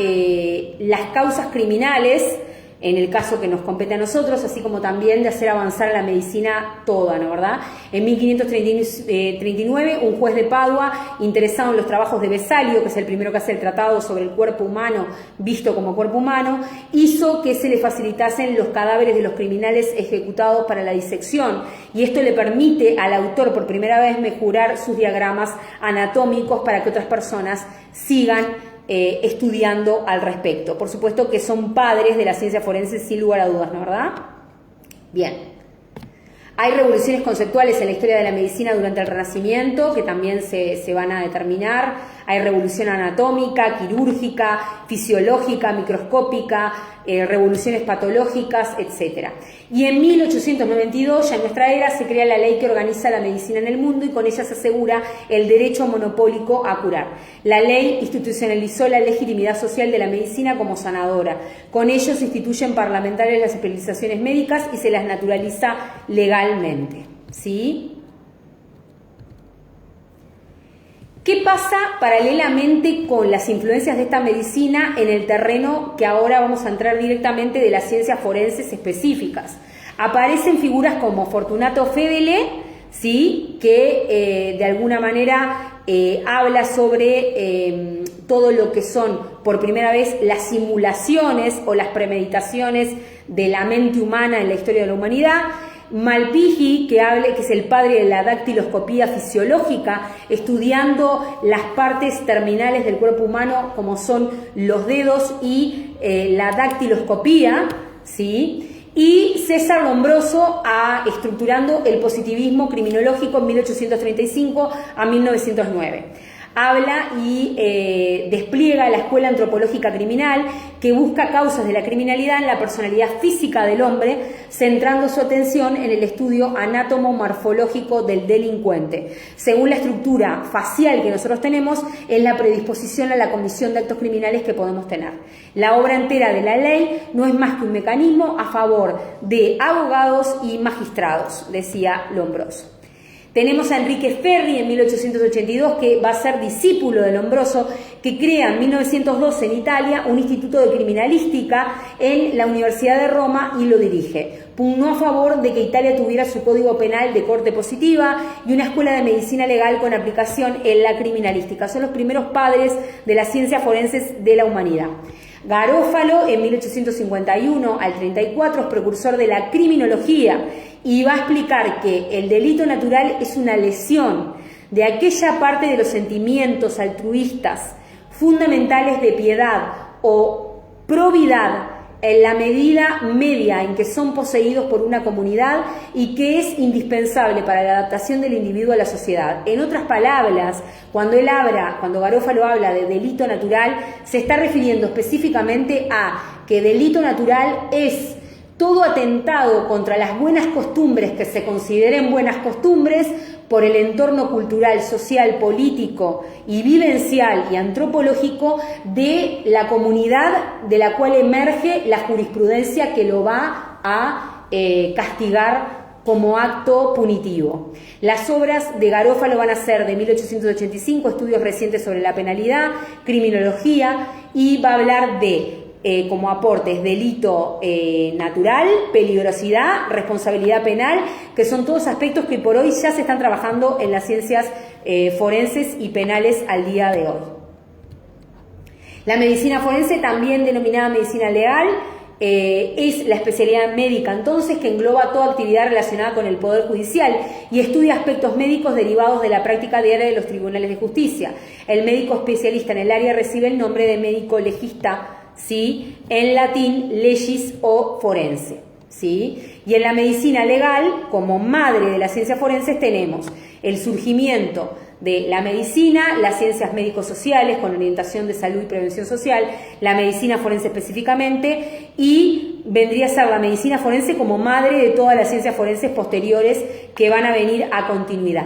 las causas criminales en el caso que nos compete a nosotros, así como también de hacer avanzar la medicina toda, ¿no, verdad? En 1539, un juez de Padua, interesado en los trabajos de Vesalio, que es el primero que hace el tratado sobre el cuerpo humano visto como cuerpo humano, hizo que se le facilitasen los cadáveres de los criminales ejecutados para la disección, y esto le permite al autor por primera vez mejorar sus diagramas anatómicos para que otras personas sigan estudiando al respecto. Por supuesto que son padres de la ciencia forense sin lugar a dudas, ¿no, verdad? Bien. Hay revoluciones conceptuales en la historia de la medicina durante el Renacimiento que también se van a determinar. Hay revolución anatómica, quirúrgica, fisiológica, microscópica, revoluciones patológicas, etc. Y en 1892, ya en nuestra era, se crea la ley que organiza la medicina en el mundo, y con ella se asegura el derecho monopólico a curar. La ley institucionalizó la legitimidad social de la medicina como sanadora. Con ello se instituyen parlamentarias las especializaciones médicas y se las naturaliza legalmente, ¿sí? ¿Qué pasa paralelamente con las influencias de esta medicina en el terreno que ahora vamos a entrar directamente de las ciencias forenses específicas? Aparecen figuras como Fortunato Fedele, ¿sí?, que de alguna manera habla sobre todo lo que son, por primera vez, las simulaciones o las premeditaciones de la mente humana en la historia de la humanidad. Malpighi, que es el padre de la dactiloscopía fisiológica, estudiando las partes terminales del cuerpo humano como son los dedos y la dactiloscopía, ¿sí? Y César Lombroso estructurando el positivismo criminológico en 1835 a 1909. Habla y despliega la escuela antropológica criminal, que busca causas de la criminalidad en la personalidad física del hombre, centrando su atención en el estudio anátomo-morfológico del delincuente. Según la estructura facial que nosotros tenemos, es la predisposición a la comisión de actos criminales que podemos tener. La obra entera de la ley no es más que un mecanismo a favor de abogados y magistrados, decía Lombroso. Tenemos a Enrique Ferri en 1882, que va a ser discípulo de Lombroso, que crea en 1912 en Italia un instituto de criminalística en la Universidad de Roma y lo dirige. Pugnó a favor de que Italia tuviera su código penal de corte positiva y una escuela de medicina legal con aplicación en la criminalística. Son los primeros padres de las ciencias forenses de la humanidad. Garofalo, en 1851 al 34, es precursor de la criminología y va a explicar que el delito natural es una lesión de aquella parte de los sentimientos altruistas fundamentales de piedad o probidad en la medida media en que son poseídos por una comunidad y que es indispensable para la adaptación del individuo a la sociedad. En otras palabras, cuando Garofalo habla de delito natural, se está refiriendo específicamente a que delito natural es todo atentado contra las buenas costumbres que se consideren buenas costumbres por el entorno cultural, social, político y vivencial y antropológico de la comunidad de la cual emerge la jurisprudencia que lo va a castigar como acto punitivo. Las obras de Garofalo van a ser de 1885, estudios recientes sobre la penalidad, criminología, y va a hablar de como aportes, delito natural, peligrosidad, responsabilidad penal, que son todos aspectos que por hoy ya se están trabajando en las ciencias forenses y penales al día de hoy. La medicina forense, también denominada medicina legal, es la especialidad médica entonces que engloba toda actividad relacionada con el Poder Judicial y estudia aspectos médicos derivados de la práctica diaria de los tribunales de justicia. El médico especialista en el área recibe el nombre de médico legista, ¿sí?, en latín legis o forense, ¿sí? Y en la medicina legal, como madre de las ciencias forenses, tenemos el surgimiento de la medicina, las ciencias médico-sociales con orientación de salud y prevención social, la medicina forense específicamente, y vendría a ser la medicina forense como madre de todas las ciencias forenses posteriores que van a venir a continuidad.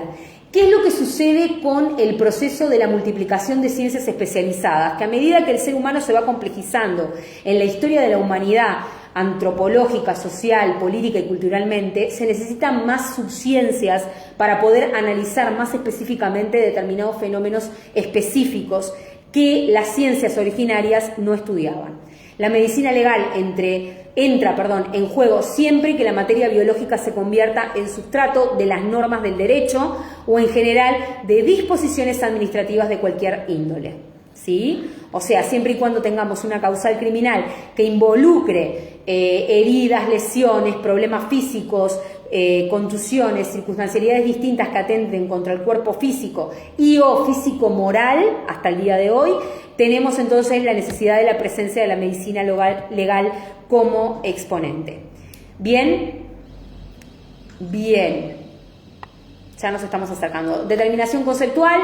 ¿Qué es lo que sucede con el proceso de la multiplicación de ciencias especializadas? Que a medida que el ser humano se va complejizando en la historia de la humanidad, antropológica, social, política y culturalmente, se necesitan más subciencias para poder analizar más específicamente determinados fenómenos específicos que las ciencias originarias no estudiaban. La medicina legal entra en juego siempre que la materia biológica se convierta en sustrato de las normas del derecho o en general de disposiciones administrativas de cualquier índole, ¿sí? O sea, siempre y cuando tengamos una causal criminal que involucre heridas, lesiones, problemas físicos, contusiones, circunstancialidades distintas que atenten contra el cuerpo físico y o físico-moral hasta el día de hoy, tenemos entonces la necesidad de la presencia de la medicina legal como exponente. Bien, ya nos estamos acercando. Determinación conceptual.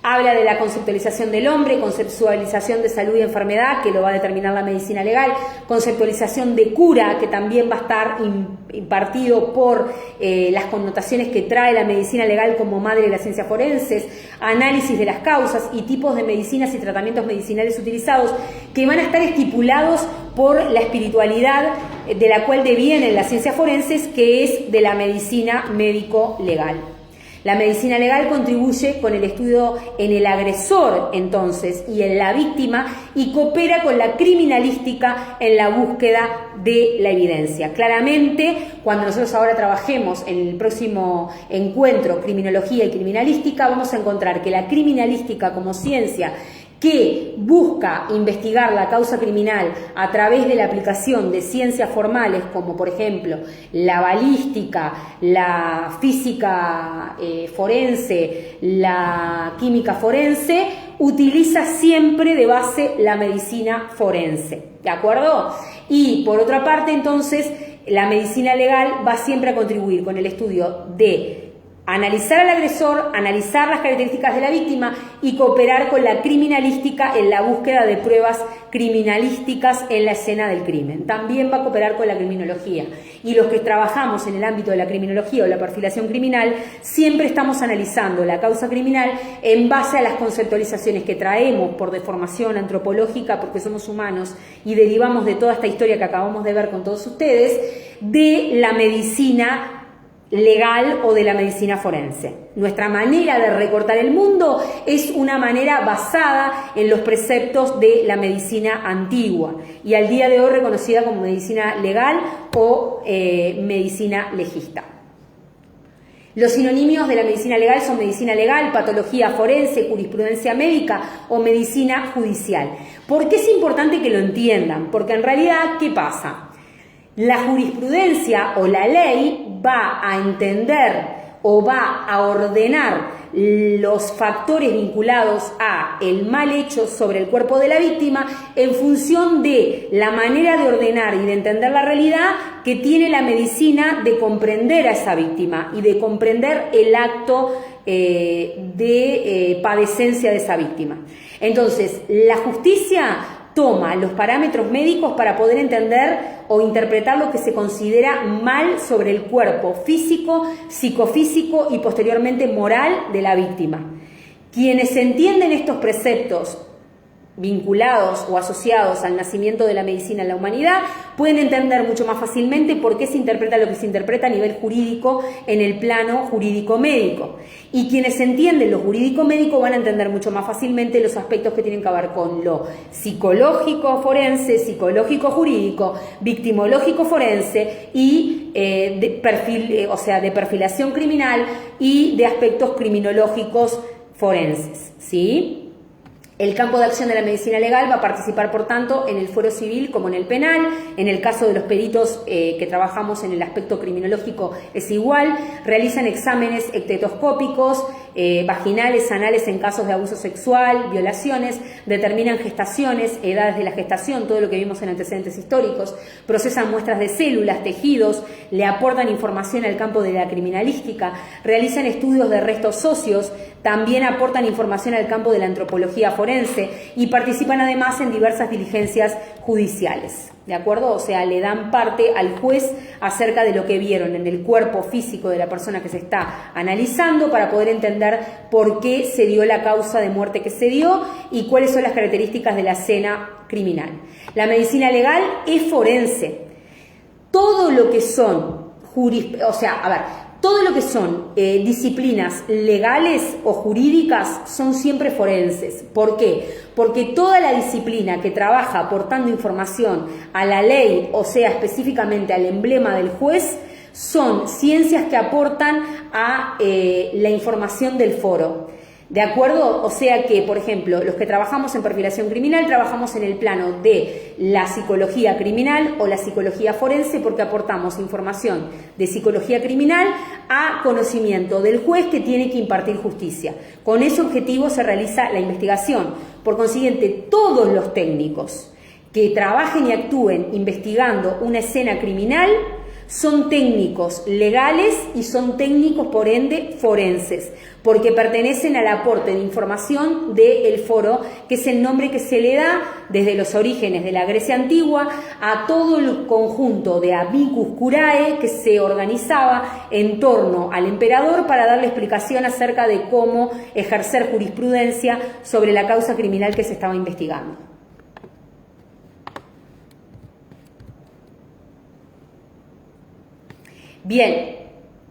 Habla de la conceptualización del hombre, conceptualización de salud y enfermedad, que lo va a determinar la medicina legal, conceptualización de cura, que también va a estar impartido por las connotaciones que trae la medicina legal como madre de las ciencias forenses, análisis de las causas y tipos de medicinas y tratamientos medicinales utilizados, que van a estar estipulados por la espiritualidad de la cual devienen las ciencias forenses, que es de la medicina médico-legal. La medicina legal contribuye con el estudio en el agresor, entonces, y en la víctima, y coopera con la criminalística en la búsqueda de la evidencia. Claramente, cuando nosotros ahora trabajemos en el próximo encuentro criminología y criminalística, vamos a encontrar que la criminalística como ciencia que busca investigar la causa criminal a través de la aplicación de ciencias formales como por ejemplo la balística, la física forense, la química forense, utiliza siempre de base la medicina forense, ¿de acuerdo? Y por otra parte entonces la medicina legal va siempre a contribuir con el estudio de analizar al agresor, analizar las características de la víctima y cooperar con la criminalística en la búsqueda de pruebas criminalísticas en la escena del crimen. También va a cooperar con la criminología. Y los que trabajamos en el ámbito de la criminología o la perfilación criminal, siempre estamos analizando la causa criminal en base a las conceptualizaciones que traemos por deformación antropológica, porque somos humanos y derivamos de toda esta historia que acabamos de ver con todos ustedes, de la medicina legal o de la medicina forense. Nuestra manera de recortar el mundo es una manera basada en los preceptos de la medicina antigua y al día de hoy reconocida como medicina legal o medicina legista. Los sinónimos de la medicina legal son medicina legal, patología forense, jurisprudencia médica o medicina judicial. ¿Por qué es importante que lo entiendan? Porque en realidad, ¿qué pasa? La jurisprudencia o la ley va a entender o va a ordenar los factores vinculados a el mal hecho sobre el cuerpo de la víctima en función de la manera de ordenar y de entender la realidad que tiene la medicina de comprender a esa víctima y de comprender el acto de padecencia de esa víctima. Entonces, la justicia toma los parámetros médicos para poder entender o interpretar lo que se considera mal sobre el cuerpo físico, psicofísico y posteriormente moral de la víctima. Quienes entienden estos preceptos vinculados o asociados al nacimiento de la medicina en la humanidad pueden entender mucho más fácilmente por qué se interpreta lo que se interpreta a nivel jurídico en el plano jurídico-médico. Y quienes entienden lo jurídico-médico van a entender mucho más fácilmente los aspectos que tienen que ver con lo psicológico-forense, psicológico-jurídico, victimológico-forense y de perfilación criminal y de aspectos criminológicos forenses, ¿sí? El campo de acción de la medicina legal va a participar, por tanto, en el fuero civil como en el penal. En el caso de los peritos que trabajamos en el aspecto criminológico es igual. Realizan exámenes estetoscópicos, vaginales, anales en casos de abuso sexual, violaciones, determinan gestaciones, edades de la gestación, todo lo que vimos en antecedentes históricos, procesan muestras de células, tejidos, le aportan información al campo de la criminalística, realizan estudios de restos óseos, también aportan información al campo de la antropología forense y participan además en diversas diligencias judiciales, ¿de acuerdo? O sea, le dan parte al juez acerca de lo que vieron en el cuerpo físico de la persona que se está analizando para poder entender por qué se dio la causa de muerte que se dio y cuáles son las características de la escena criminal. La medicina legal es forense. Todo lo que son todo lo que son disciplinas legales o jurídicas son siempre forenses. ¿Por qué? Porque toda la disciplina que trabaja aportando información a la ley, o sea, específicamente al emblema del juez, son ciencias que aportan a la información del foro. ¿De acuerdo? O sea que, por ejemplo, los que trabajamos en perfilación criminal trabajamos en el plano de la psicología criminal o la psicología forense porque aportamos información de psicología criminal a conocimiento del juez que tiene que impartir justicia. Con ese objetivo se realiza la investigación. Por consiguiente, todos los técnicos que trabajen y actúen investigando una escena criminal son técnicos legales y son técnicos, por ende, forenses, porque pertenecen al aporte de información del foro, que es el nombre que se le da desde los orígenes de la Grecia antigua a todo el conjunto de amicus curiae que se organizaba en torno al emperador para darle explicación acerca de cómo ejercer jurisprudencia sobre la causa criminal que se estaba investigando. Bien,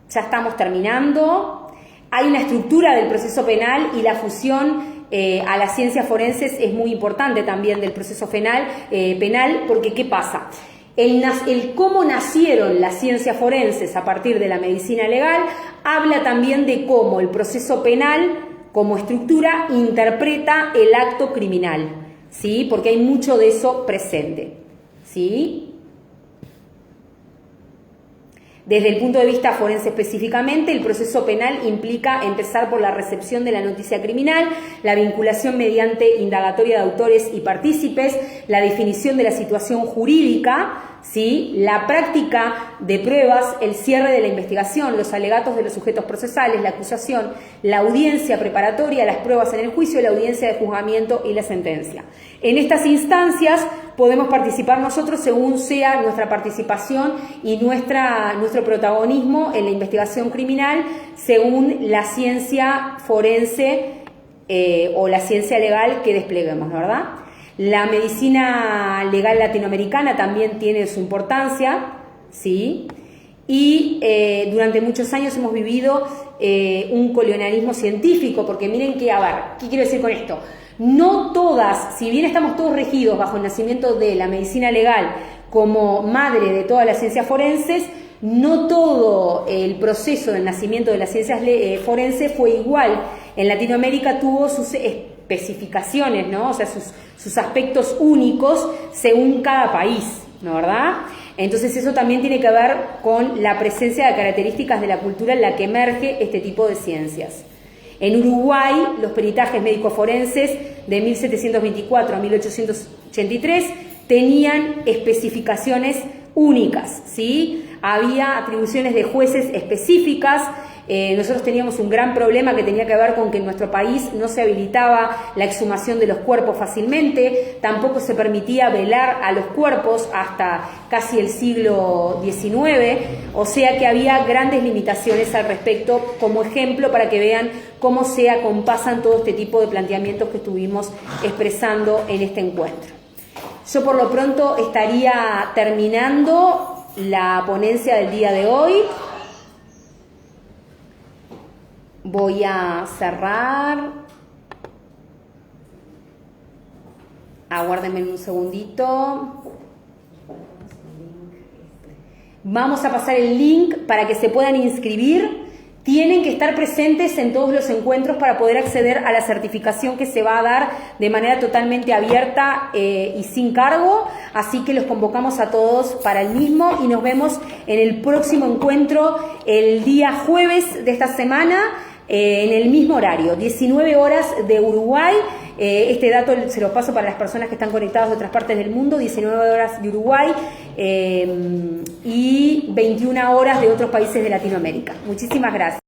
ya estamos terminando. Hay una estructura del proceso penal y la fusión a las ciencias forenses es muy importante también del proceso penal, porque ¿qué pasa? El cómo nacieron las ciencias forenses a partir de la medicina legal habla también de cómo el proceso penal como estructura interpreta el acto criminal, ¿sí? Porque hay mucho de eso presente, ¿sí? Desde el punto de vista forense específicamente, el proceso penal implica empezar por la recepción de la noticia criminal, la vinculación mediante indagatoria de autores y partícipes, la definición de la situación jurídica, ¿sí? La práctica de pruebas, el cierre de la investigación, los alegatos de los sujetos procesales, la acusación, la audiencia preparatoria, las pruebas en el juicio, la audiencia de juzgamiento y la sentencia. En estas instancias podemos participar nosotros según sea nuestra participación y nuestro protagonismo en la investigación criminal según la ciencia forense o la ciencia legal que despleguemos, ¿verdad? La medicina legal latinoamericana también tiene su importancia, ¿sí? y durante muchos años hemos vivido un colonialismo científico, porque miren que, a ver, ¿qué quiero decir con esto? No todas, si bien estamos todos regidos bajo el nacimiento de la medicina legal como madre de todas las ciencias forenses, no todo el proceso del nacimiento de las ciencias forenses fue igual. En Latinoamérica tuvo sus especificaciones, ¿no? O sea, sus aspectos únicos según cada país, ¿no, verdad? Entonces eso también tiene que ver con la presencia de características de la cultura en la que emerge este tipo de ciencias. En Uruguay, los peritajes médicos forenses de 1724 a 1883 tenían especificaciones únicas, ¿sí? Había atribuciones de jueces específicas. Nosotros teníamos un gran problema que tenía que ver con que en nuestro país no se habilitaba la exhumación de los cuerpos fácilmente, tampoco se permitía velar a los cuerpos hasta casi el siglo XIX, o sea que había grandes limitaciones al respecto, como ejemplo para que vean cómo se acompasan todo este tipo de planteamientos que estuvimos expresando en este encuentro. Yo por lo pronto estaría terminando la ponencia del día de hoy. Voy a cerrar. Aguárdenme un segundito. Vamos a pasar el link para que se puedan inscribir. Tienen que estar presentes en todos los encuentros para poder acceder a la certificación que se va a dar de manera totalmente abierta y sin cargo. Así que los convocamos a todos para el mismo y nos vemos en el próximo encuentro el día jueves de esta semana en el mismo horario, 19 horas de Uruguay. Este dato se lo paso para las personas que están conectadas de otras partes del mundo, 19 horas de Uruguay y 21 horas de otros países de Latinoamérica. Muchísimas gracias.